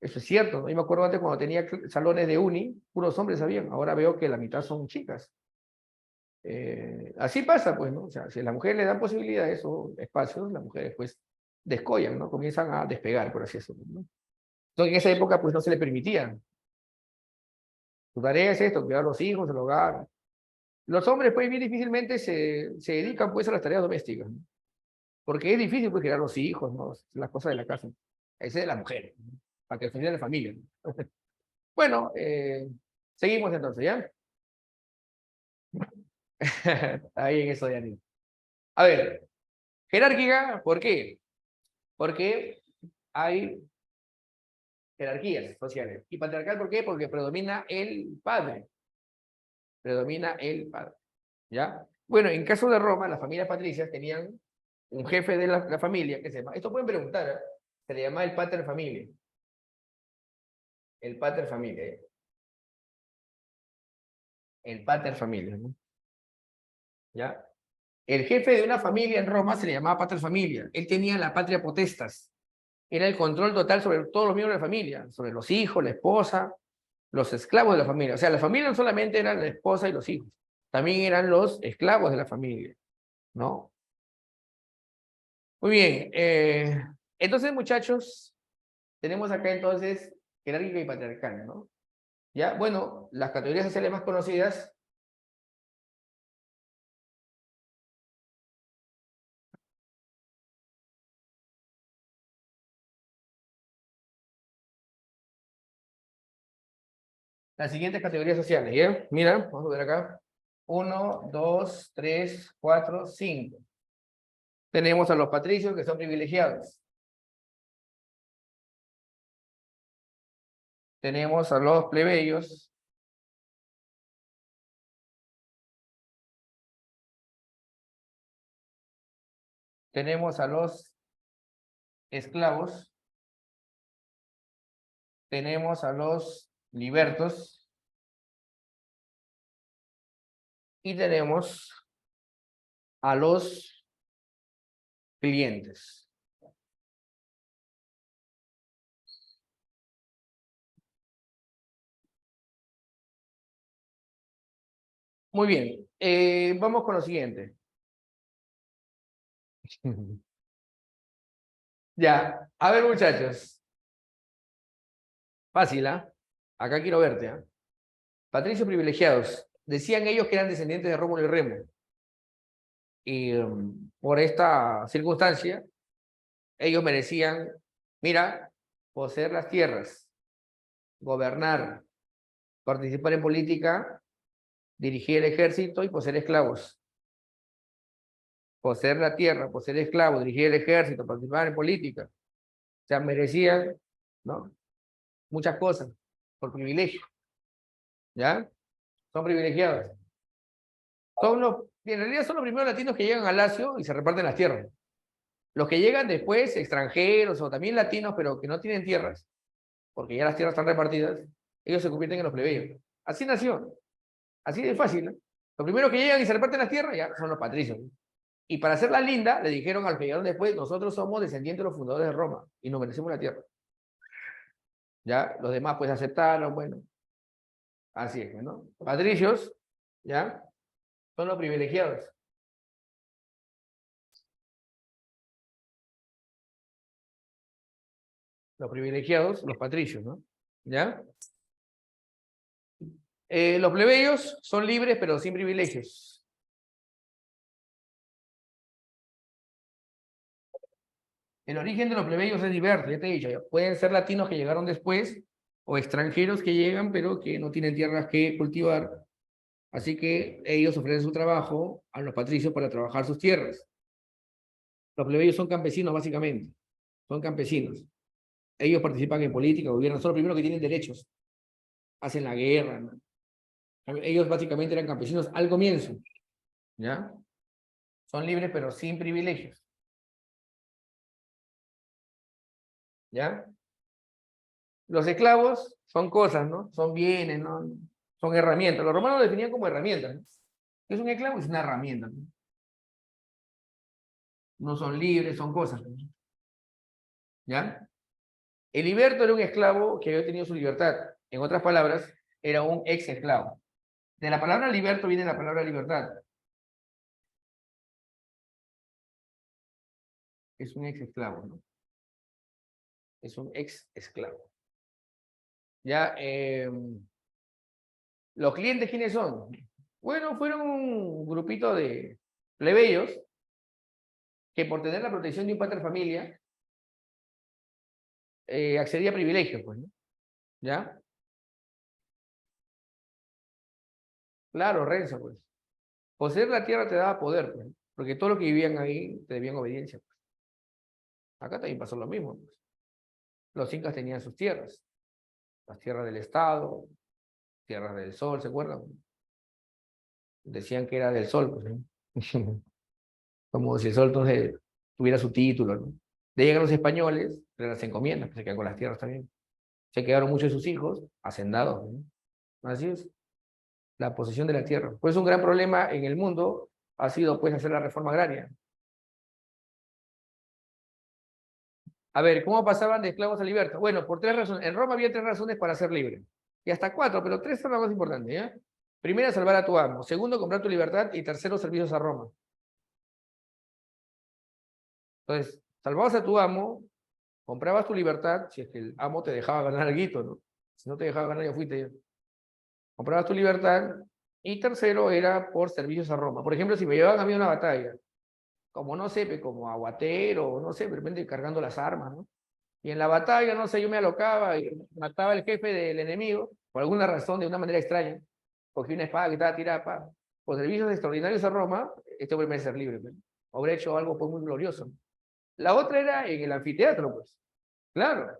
Eso es cierto, ¿no? Yo me acuerdo antes cuando tenía salones de uni, puros hombres habían, ahora veo que la mitad son chicas. Así pasa, pues, ¿no? O sea, si a la mujer le dan posibilidades o espacios, las mujeres, pues, descollan, ¿no? Comienzan a despegar, por así decirlo, ¿no? Entonces, en esa época, pues, no se le permitía. Su tarea es esto, cuidar a los hijos, el hogar. Los hombres, pues, bien difícilmente se dedican, pues, a las tareas domésticas, ¿no? Porque es difícil, pues, criar a los hijos, ¿no? Las cosas de la casa. Esa es de la mujer, ¿no? Para que funcione la familia, ¿no? Bueno, seguimos entonces, ¿ya? Ahí en eso, Yanni. A ver, jerárquica, ¿por qué? Porque hay jerarquías sociales. Y patriarcal, ¿por qué? Porque predomina el padre. Predomina el padre. ¿Ya? Bueno, en caso de Roma, las familias patricias tenían un jefe de la familia que se llama, esto pueden preguntar, ¿eh? Se le llama el pater familia. El pater familia. El pater familia, ¿no? ¿Ya? El jefe de una familia en Roma se le llamaba pater familia. Él tenía la patria potestas. Era el control total sobre todos los miembros de la familia, sobre los hijos, la esposa, los esclavos de la familia. O sea, la familia no solamente eran la esposa y los hijos, también eran los esclavos de la familia, ¿no? Muy bien. Entonces, muchachos, tenemos acá entonces jerárquica y patriarcal, ¿no? Ya, bueno, las categorías sociales más conocidas. Las siguientes categorías sociales, ¿ya? Mira, vamos a ver acá. 1, 2, 3, 4, 5. Tenemos a los patricios que son privilegiados. Tenemos a los plebeyos. Tenemos a los esclavos. Tenemos a los libertos. Y tenemos a los clientes. Muy bien. Vamos con lo siguiente. Ya. A ver, muchachos. Fácil, ¿ah? Acá quiero verte, ¿ah? Patricios privilegiados. Decían ellos que eran descendientes de Rómulo y Remo. Y por esta circunstancia, ellos merecían, mira, poseer las tierras, gobernar, participar en política, dirigir el ejército y poseer esclavos. Poseer la tierra, poseer esclavos, dirigir el ejército, participar en política. O sea, merecían, ¿no? Muchas cosas por privilegio. ¿Ya? Son privilegiados. En realidad son los primeros latinos que llegan a Lacio y se reparten las tierras. Los que llegan después, extranjeros o también latinos, pero que no tienen tierras, porque ya las tierras están repartidas, ellos se convierten en los plebeyos. Así nació. Así de fácil, ¿no? Los primeros que llegan y se reparten las tierras ya son los patricios, ¿no? Y para hacerla linda, le dijeron al que llegaron después, nosotros somos descendientes de los fundadores de Roma y nos merecemos la tierra. ¿ya? Los demás pues aceptaron, bueno, así es, ¿no? Patricios, ¿ya? Son los privilegiados. Los privilegiados, los patricios, ¿no? ¿Ya? Los plebeyos son libres pero sin privilegios. El origen de los plebeyos es diverso, ya te he dicho. Pueden ser latinos que llegaron después o extranjeros que llegan pero que no tienen tierras que cultivar. Así que ellos ofrecen su trabajo a los patricios para trabajar sus tierras. Los plebeyos son campesinos básicamente. Son campesinos. Ellos participan en política, gobierno, son los primeros que tienen derechos. Hacen la guerra, ¿no? Ellos básicamente eran campesinos al comienzo. ¿Ya? Son libres pero sin privilegios. ¿Ya? Los esclavos son cosas, ¿no? Son bienes, ¿no? Son herramientas. Los romanos lo definían como herramientas, ¿no? ¿Qué es un esclavo? Es una herramienta, ¿no? No son libres, son cosas, ¿no? ¿Ya? El liberto era un esclavo que había tenido su libertad. En otras palabras, era un ex esclavo. De la palabra liberto viene la palabra libertad. Es un ex esclavo, ¿no? Es un ex esclavo. Ya, ¿los clientes quiénes son? Bueno, fueron un grupito de plebeyos que por tener la protección de un pater familia accedía a privilegios, pues, ¿no? ¿Ya? Claro, Renzo, pues. Poseer la tierra te daba poder, pues, porque todos los que vivían ahí te debían obediencia, pues. Acá también pasó lo mismo, pues. Los incas tenían sus tierras, las tierras del Estado, tierras del sol, ¿se acuerdan? Decían que era del sol, pues, ¿no? Como si el sol entonces tuviera su título, ¿no? De llegan los españoles, pero las encomiendas, que se quedan con las tierras también. Se quedaron muchos de sus hijos hacendados, ¿no? Así es, la posesión de la tierra. Pues un gran problema en el mundo ha sido pues hacer la reforma agraria. A ver, ¿cómo pasaban de esclavos a libertos? Bueno, por tres razones. En Roma había tres razones para ser libre. Y hasta cuatro, pero tres son las más importantes, ¿ya? Primera, salvar a tu amo. Segundo, comprar tu libertad. Y tercero, servicios a Roma. Entonces, salvabas a tu amo, comprabas tu libertad, si es que el amo te dejaba ganar algo, ¿no? Si no te dejaba ganar, ya fuiste ya. Comprabas tu libertad. Y tercero era por servicios a Roma. Por ejemplo, si me llevaban a mí a una batalla, como no sé, como aguatero, no sé, de repente cargando las armas, ¿no? Y en la batalla, no sé, yo me alocaba y mataba al jefe del enemigo, por alguna razón, de una manera extraña. Cogí una espada que estaba tirada, por servicios extraordinarios a Roma, este hombre merece ser libre, ¿no? Habría hecho algo pues, muy glorioso. La otra era en el anfiteatro, pues. Claro.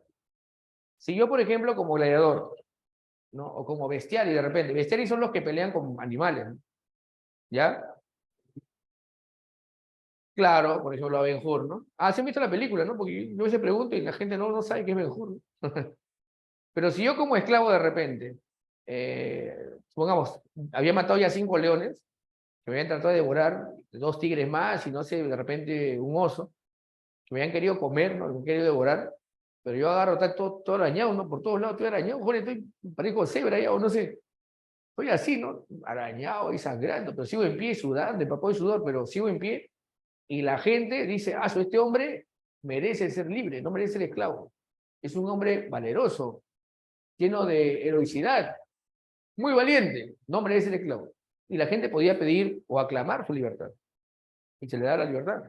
Si yo, por ejemplo, como gladiador, ¿no? O como bestiario de repente, bestiarios son los que pelean con animales, ¿no? ¿Ya? Claro, por ejemplo, a Ben-Hur, ¿no? Ah, ¿se han visto la película, no? Porque yo se pregunto y la gente no sabe qué es Ben-Hur, ¿no? Pero si yo como esclavo de repente, supongamos, había matado ya 5 leones, que me habían tratado de devorar, 2 tigres más, y no sé, de repente un oso, que me habían querido comer, ¿no? Me habían querido devorar, pero yo agarro todo arañado, ¿no? Por todos lados estoy arañado, joder, parezco cebra ya, o no sé. Estoy así, ¿no? Arañado y sangrando, pero sigo en pie, sudando, empapado de sudor, pero sigo en pie, y la gente dice, este hombre merece ser libre, no merece ser esclavo. Es un hombre valeroso, lleno de heroicidad, muy valiente, no merece ser esclavo. Y la gente podía pedir o aclamar su libertad. Y se le da la libertad.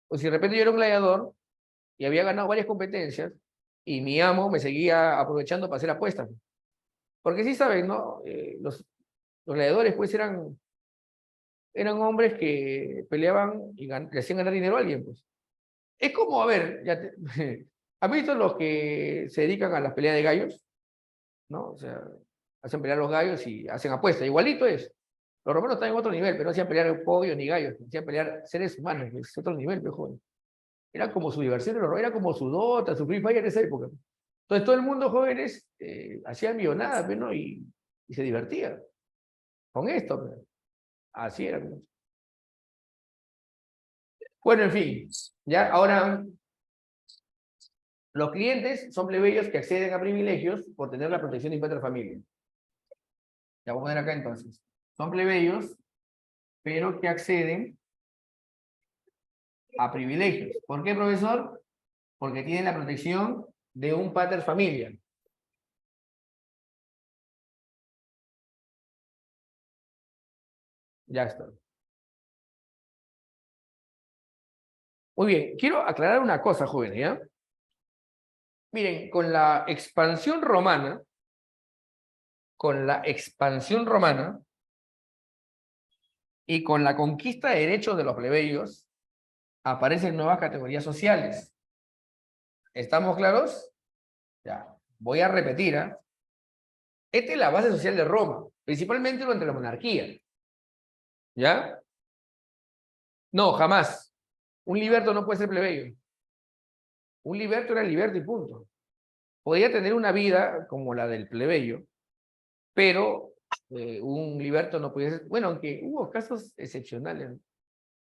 O si de repente yo era un gladiador y había ganado varias competencias y mi amo me seguía aprovechando para hacer apuestas. Porque sí saben, ¿no? Los gladiadores pues eran hombres que peleaban y le hacían ganar dinero a alguien, pues. Es como, a ver, ¿han visto los que se dedican a las peleas de gallos? ¿No? O sea, hacen pelear los gallos y hacen apuestas. Igualito es. Los romanos están en otro nivel, pero no hacían pelear pollos ni gallos, hacían pelear seres humanos, es otro nivel, mejor. Era como su diversión, era como su Dota, su Free Fire en esa época. Entonces todo el mundo jóvenes hacía millonadas, ¿no? Y se divertía con esto. ¿No? Así era. ¿No? Bueno, en fin, ya ahora Los clientes son plebeyos que acceden a privilegios por tener la protección de impuesto de familia. Ya voy a poner acá entonces. Son plebeyos, pero que acceden a privilegios. ¿Por qué, profesor? Porque tienen la protección de un pater familia. Ya está. Muy bien, quiero aclarar una cosa, jóvenes, ¿ya? Miren, con la expansión romana y con la conquista de derechos de los plebeyos, aparecen nuevas categorías sociales. ¿Estamos claros? Ya, voy a repetir, ¿ah? Esta es la base social de Roma, principalmente durante la monarquía. ¿Ya? No, jamás. Un liberto no puede ser plebeyo. Un liberto era liberto y punto. Podía tener una vida como la del plebeyo, pero un liberto no podía ser, bueno, aunque hubo casos excepcionales, ¿no?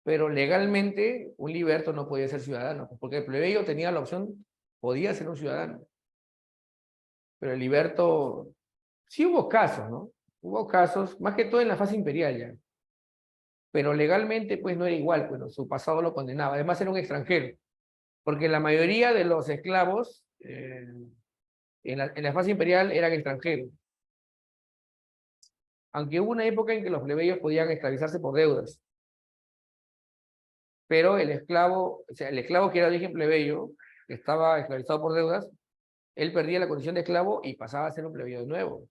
Pero legalmente un liberto no podía ser ciudadano, porque el plebeyo tenía la opción, podía ser un ciudadano, pero el liberto, sí hubo casos, ¿no? Hubo casos, más que todo en la fase imperial ya, pero legalmente pues no era igual, pues, ¿no? Su pasado lo condenaba, además era un extranjero, porque la mayoría de los esclavos en la fase imperial eran extranjeros, aunque hubo una época en que los plebeyos podían esclavizarse por deudas, pero el esclavo, o sea, el esclavo que era de origen plebeyo, que estaba esclavizado por deudas, él perdía la condición de esclavo y pasaba a ser un plebeyo de nuevo,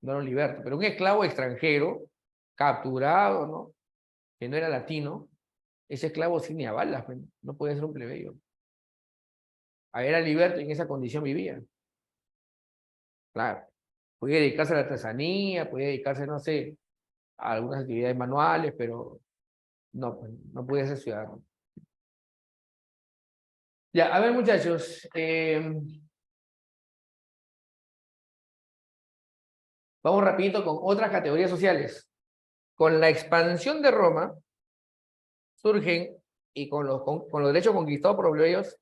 no era un liberto, pero un esclavo extranjero, capturado, ¿no? Que no era latino, ese esclavo sin ni a balas, pues, no podía ser un plebeyo. A era liberto y en esa condición vivía. Claro. Podía dedicarse a la artesanía, podía dedicarse, no sé, a algunas actividades manuales, pero no, pues, no podía ser ciudadano. Ya, a ver, muchachos, vamos rapidito con otras categorías sociales. Con la expansión de Roma, surgen, y con los derechos conquistados por los plebeyos,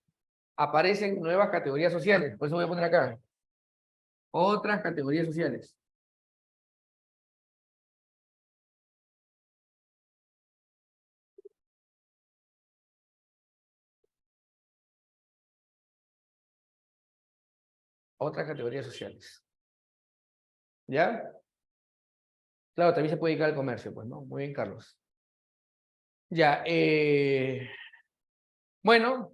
aparecen nuevas categorías sociales. Por eso voy a poner acá. Otras categorías sociales. Otras categorías sociales. ¿Ya? Claro, también se puede dedicar al comercio, pues, ¿no? Muy bien, Carlos. Ya, bueno,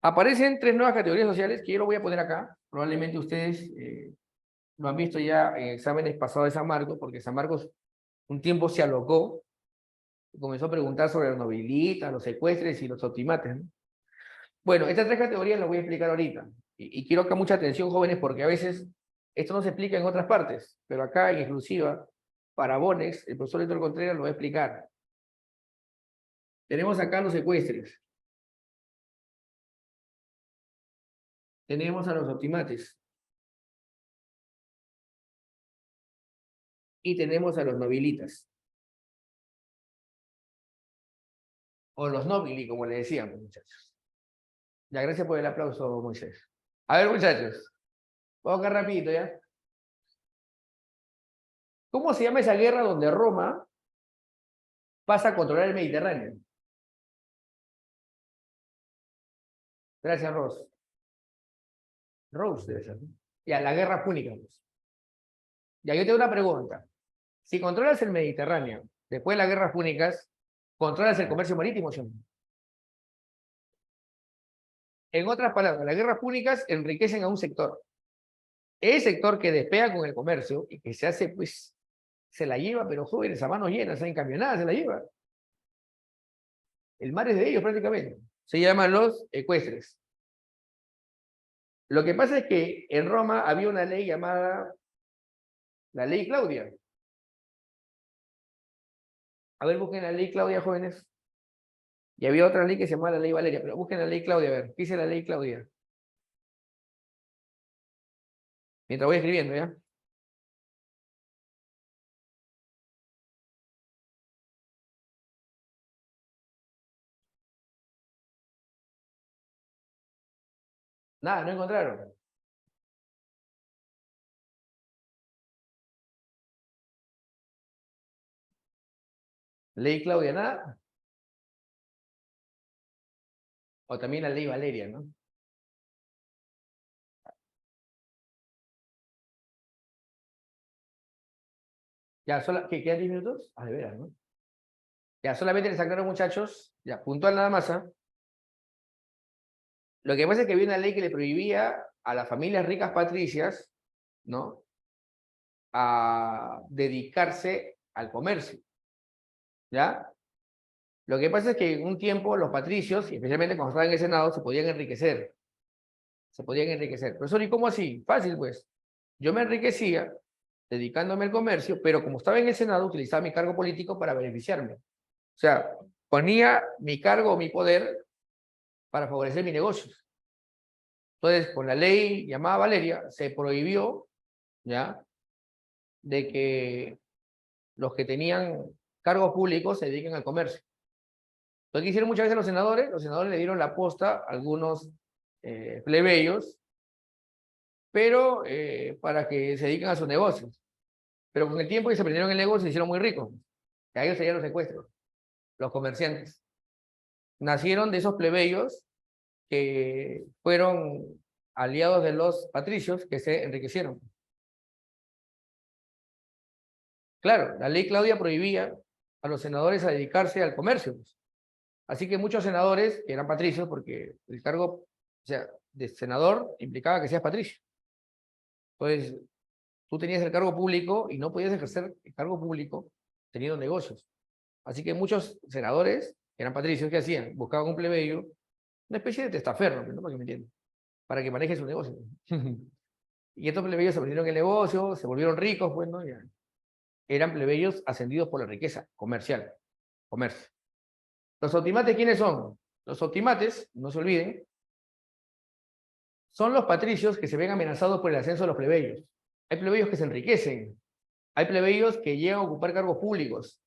aparecen tres nuevas categorías sociales que yo lo voy a poner acá. Probablemente ustedes lo han visto ya en exámenes pasados de San Marcos, porque San Marcos un tiempo se alocó y comenzó a preguntar sobre los nobilitas, los secuestres y los optimates, ¿no? Bueno, estas tres categorías las voy a explicar ahorita. Y quiero que mucha atención, jóvenes, porque a veces esto no se explica en otras partes, pero acá en exclusiva, para Bonex, el profesor Héctor Contreras lo va a explicar. Tenemos acá los secuestres. Tenemos a los optimates. Y tenemos a los nobilitas. O los nobili, como le decíamos, muchachos. Ya, gracias por el aplauso, Moisés. A ver, muchachos. Vamos acá rapidito, ¿ya? ¿Cómo se llama esa guerra donde Roma pasa a controlar el Mediterráneo? Gracias, Ross. Rose debe ser, ¿no? Ya, la guerra púnica, pues. Ya, yo tengo una pregunta. Si controlas el Mediterráneo, después de las guerras púnicas, ¿controlas el comercio marítimo, sí o no? En otras palabras, las guerras púnicas enriquecen a un sector. El sector que despega con el comercio y que se hace, pues, se la lleva, pero jóvenes, a manos llenas, en camionadas se la lleva. El mar es de ellos prácticamente. Se llaman los ecuestres. Lo que pasa es que en Roma había una ley llamada la ley Claudia. A ver, busquen la ley Claudia, jóvenes. Y había otra ley que se llamaba la ley Valeria, pero busquen la ley Claudia, a ver, ¿qué dice la ley Claudia? Mientras voy escribiendo, ¿ya? Nada, no encontraron. Ley Claudia, nada. O también la ley Valeria, ¿no? Ya, ¿quedan 10 minutos? Ah, de veras, ¿no? Ya, solamente les aclaro, muchachos, ya, puntual nada más, ¿ah? Lo que pasa es que había una ley que le prohibía a las familias ricas patricias, ¿no? A dedicarse al comercio, ¿ya? Lo que pasa es que en un tiempo los patricios, y especialmente cuando estaban en el Senado, se podían enriquecer. Se podían enriquecer. Profesor, ¿y cómo así? Fácil, pues. Yo me enriquecía dedicándome al comercio, pero como estaba en el Senado, utilizaba mi cargo político para beneficiarme. O sea, ponía mi cargo o mi poder para favorecer mis negocios. Entonces, con la ley llamada Valeria, se prohibió, ¿ya?, de que los que tenían cargos públicos se dediquen al comercio. Entonces, ¿qué hicieron muchas veces los senadores? Los senadores le dieron la posta a algunos plebeyos, pero para que se dediquen a sus negocios. Pero con el tiempo que se aprendieron el negocio, se hicieron muy ricos. Y a ellos se dieron los secuestros, los comerciantes. Nacieron de esos plebeyos que fueron aliados de los patricios que se enriquecieron. Claro, la ley Claudia prohibía a los senadores a dedicarse al comercio. Así que muchos senadores que eran patricios, porque el cargo, o sea, de senador implicaba que seas patricio. Entonces, tú tenías el cargo público y no podías ejercer el cargo público teniendo negocios. Así que muchos senadores, que eran patricios, ¿qué hacían? Buscaban un plebeyo, una especie de testaferro, ¿no? Para que me entiendan, para que maneje su negocio. Y estos plebeyos se aprendieron el negocio, se volvieron ricos, pues, ¿no? Ya. Eran plebeyos ascendidos por la riqueza comercial, comercio. ¿Los optimates quiénes son? Los optimates, no se olviden, son los patricios que se ven amenazados por el ascenso de los plebeyos. Hay plebeyos que se enriquecen, hay plebeyos que llegan a ocupar cargos públicos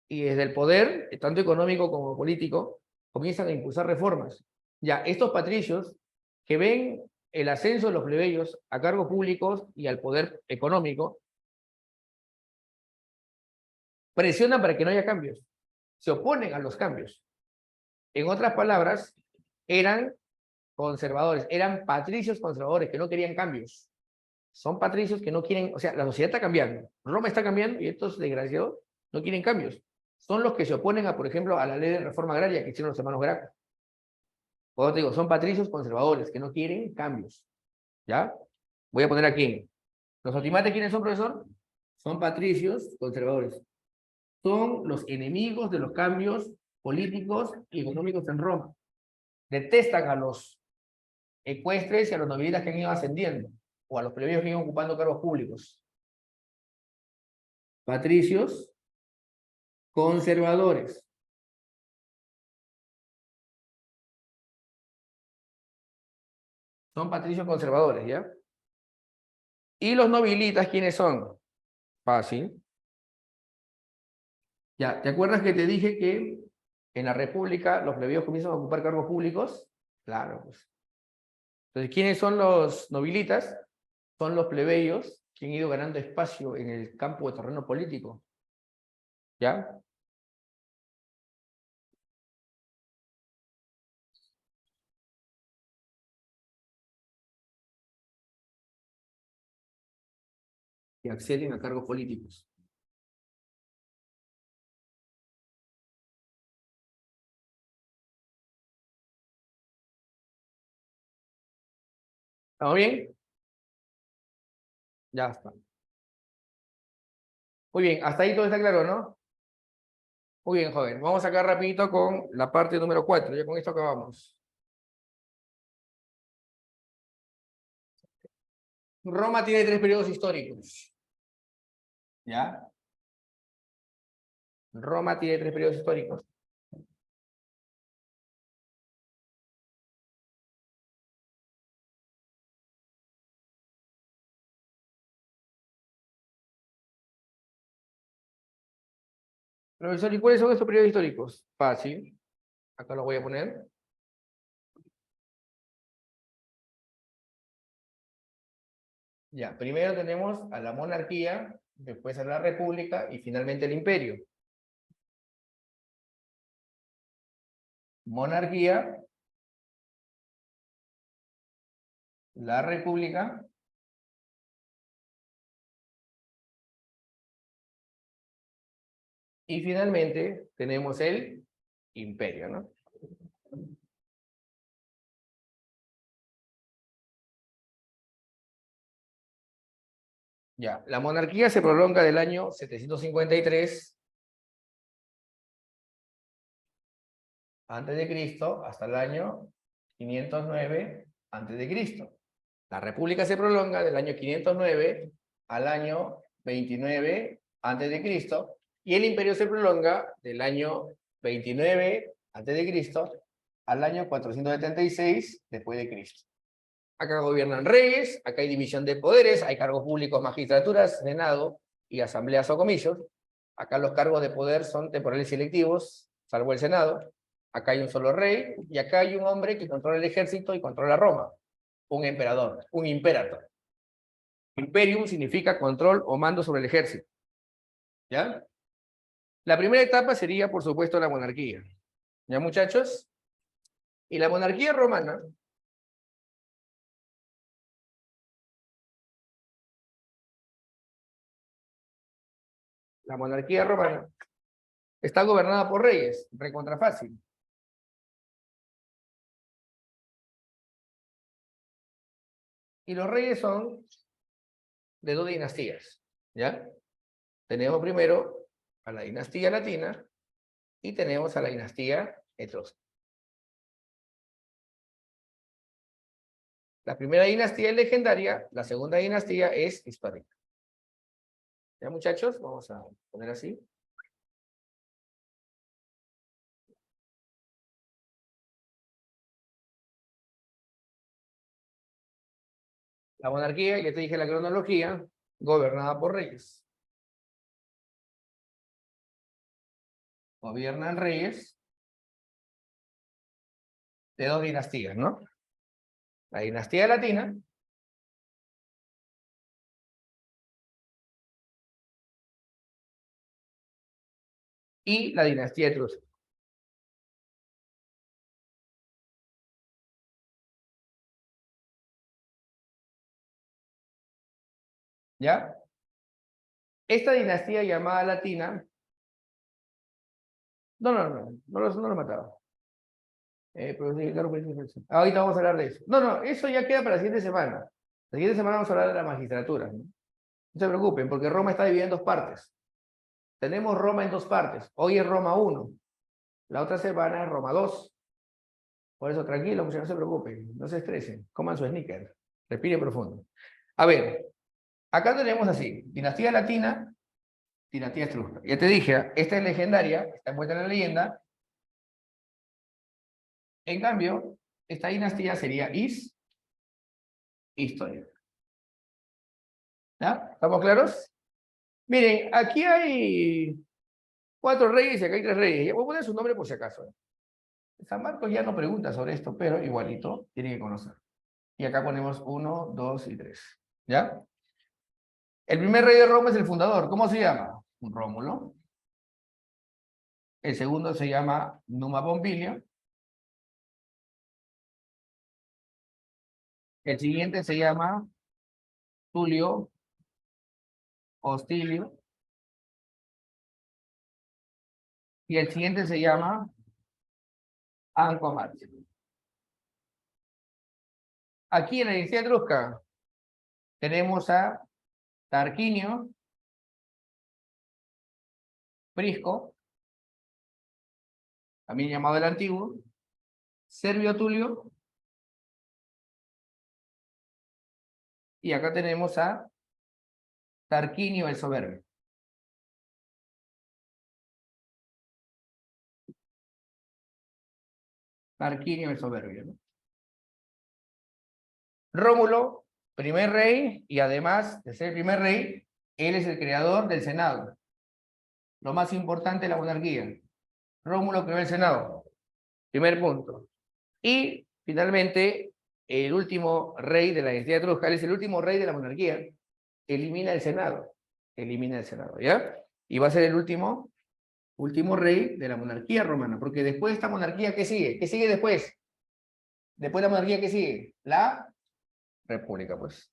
y desde el poder, tanto económico como político, comienzan a impulsar reformas. Ya, estos patricios que ven el ascenso de los plebeyos a cargos públicos y al poder económico, presionan para que no haya cambios, se oponen a los cambios. En otras palabras, eran conservadores, eran patricios conservadores que no querían cambios. Son patricios que no quieren, o sea, la sociedad está cambiando, Roma está cambiando y estos desgraciados no quieren cambios. Son los que se oponen a, por ejemplo, a la ley de reforma agraria que hicieron los hermanos Graco. Por te digo, son patricios conservadores que no quieren cambios. ¿Ya? Voy a poner aquí. ¿Los otimates quiénes son, profesor? Son patricios conservadores. Son los enemigos de los cambios políticos y económicos en Roma. Detestan a los ecuestres y a los nobilitas que han ido ascendiendo, o a los plebeyos que iban ocupando cargos públicos. Patricios conservadores. Son patricios conservadores, ¿ya? ¿Y los nobilitas quiénes son? Fácil. Ya, ¿te acuerdas que te dije que en la República los plebeyos comienzan a ocupar cargos públicos? Claro, pues. Entonces, ¿quiénes son los nobilitas? Son los plebeyos que han ido ganando espacio en el campo de terreno político. ¿Ya? Que acceden a cargos políticos. ¿Estamos bien? Ya está. Muy bien, hasta ahí todo está claro, ¿no? Muy bien, joven. Vamos acá rapidito con la parte número 4. Ya con esto acabamos. Roma tiene 3 periodos históricos. ¿Ya? Roma tiene 3 periodos históricos. Profesor, ¿y cuáles son estos periodos históricos? Fácil. Acá lo voy a poner. Ya, primero tenemos a la monarquía, después a la república y finalmente el imperio. Monarquía, la república y finalmente tenemos el imperio, ¿no? Ya, la monarquía se prolonga del año 753 antes de Cristo hasta el año 509 antes de Cristo. La república se prolonga del año 509 al año 29 antes de Cristo y el imperio se prolonga del año 29 antes de Cristo al año 476 después de Cristo. Acá gobiernan reyes, acá hay división de poderes, hay cargos públicos, magistraturas, senado y asambleas o comicios. Acá los cargos de poder son temporales y electivos, salvo el senado. Acá hay un solo rey y acá hay un hombre que controla el ejército y controla Roma. Un emperador, un imperator. Imperium significa control o mando sobre el ejército. ¿Ya? La primera etapa sería, por supuesto, la monarquía. ¿Ya, muchachos? Y la monarquía romana está gobernada por reyes, recontra fácil. Y los reyes son de dos dinastías, ¿ya? Tenemos primero a la dinastía latina y tenemos a la dinastía etrusca. La primera dinastía es legendaria, la segunda dinastía es histórica. ¿Ya, muchachos? Vamos a poner así. La monarquía, ya te dije la cronología, gobernada por reyes. Gobiernan reyes de dos dinastías, ¿no? La dinastía latina y la dinastía etrusca. ¿Ya? Esta dinastía llamada latina, no lo mataba. Ahorita vamos a hablar de eso. No, eso ya queda para la siguiente semana. La siguiente semana vamos a hablar de la magistratura, ¿no? No se preocupen, porque Roma está dividida en dos partes. Tenemos Roma en dos partes. Hoy es Roma 1. La otra semana es Roma 2. Por eso, tranquilo, muchachos, no se preocupen. No se estresen. Coman su sneaker. Respiren profundo. A ver, acá tenemos así. Dinastía latina, dinastía etrusca. Ya te dije, esta es legendaria, está envuelta en la leyenda. En cambio, esta dinastía sería histórica. ¿Ya? ¿Estamos claros? Miren, aquí hay 4 reyes y acá hay 3 reyes. Voy a poner su nombre por si acaso. San Marcos ya no pregunta sobre esto, pero igualito tiene que conocer. Y acá ponemos 1, 2 y 3. ¿Ya? El primer rey de Roma es el fundador. ¿Cómo se llama? Rómulo. El segundo se llama Numa Pompilio. El siguiente se llama Tulio Hostilio. Y el siguiente se llama Anco Marcio. Aquí en la dinastía etrusca tenemos a Tarquinio, Prisco, también llamado el Antiguo, Servio Tulio, y acá tenemos a Tarquinio el Soberbio. Tarquinio el Soberbio, ¿no? Rómulo, primer rey, y además de ser el primer rey, él es el creador del Senado. Lo más importante de la monarquía. Rómulo creó el Senado. Primer punto. Y finalmente, el último rey de la dinastía etrusca, él es el último rey de la monarquía, elimina el Senado, ¿ya? Y va a ser el último rey de la monarquía romana, porque después de esta monarquía, ¿qué sigue? ¿Qué sigue después? Después de la monarquía, ¿qué sigue? La república, pues.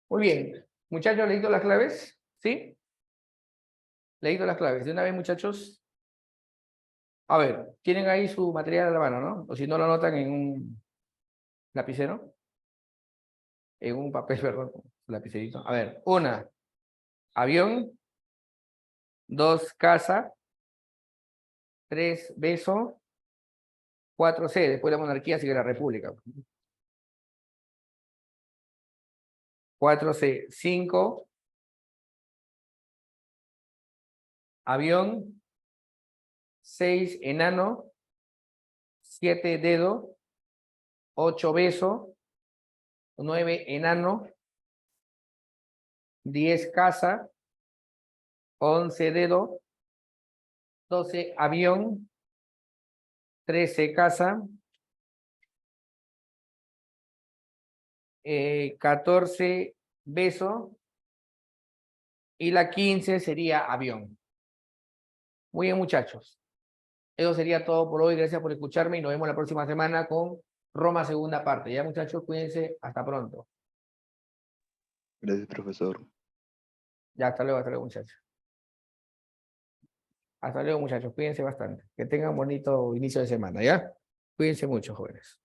Muy bien. Muchachos, ¿leído las claves? ¿Sí? Leído las claves. De una vez, muchachos. A ver, tienen ahí su material a la mano, ¿no? O si no, lo anotan en un lapicero. En un papel, perdón, lapicerito. A ver, 1, avión. 2, casa. 3, beso. 4, C. Después de la monarquía sigue la república. 4, C. 5, avión. 6, enano. 7, dedo. 8, beso. 9, enano. 10, casa. 11, dedo. 12, avión. 13, casa. 14, beso. Y la 15 sería avión. Muy bien, muchachos. Eso sería todo por hoy. Gracias por escucharme y nos vemos la próxima semana con Roma segunda parte. Ya, muchachos, cuídense. Hasta pronto. Gracias, profesor. Ya, hasta luego, muchachos. Hasta luego, muchachos. Cuídense bastante. Que tengan un bonito inicio de semana, ¿ya? Cuídense mucho, jóvenes.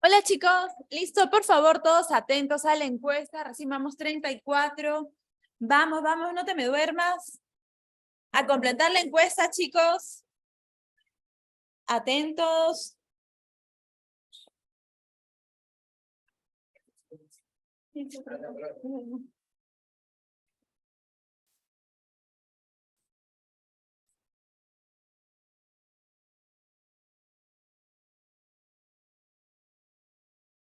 Hola chicos, listo, por favor, todos atentos a la encuesta, recién vamos 34. Vamos, vamos, no te me duermas. A completar la encuesta, chicos. Atentos.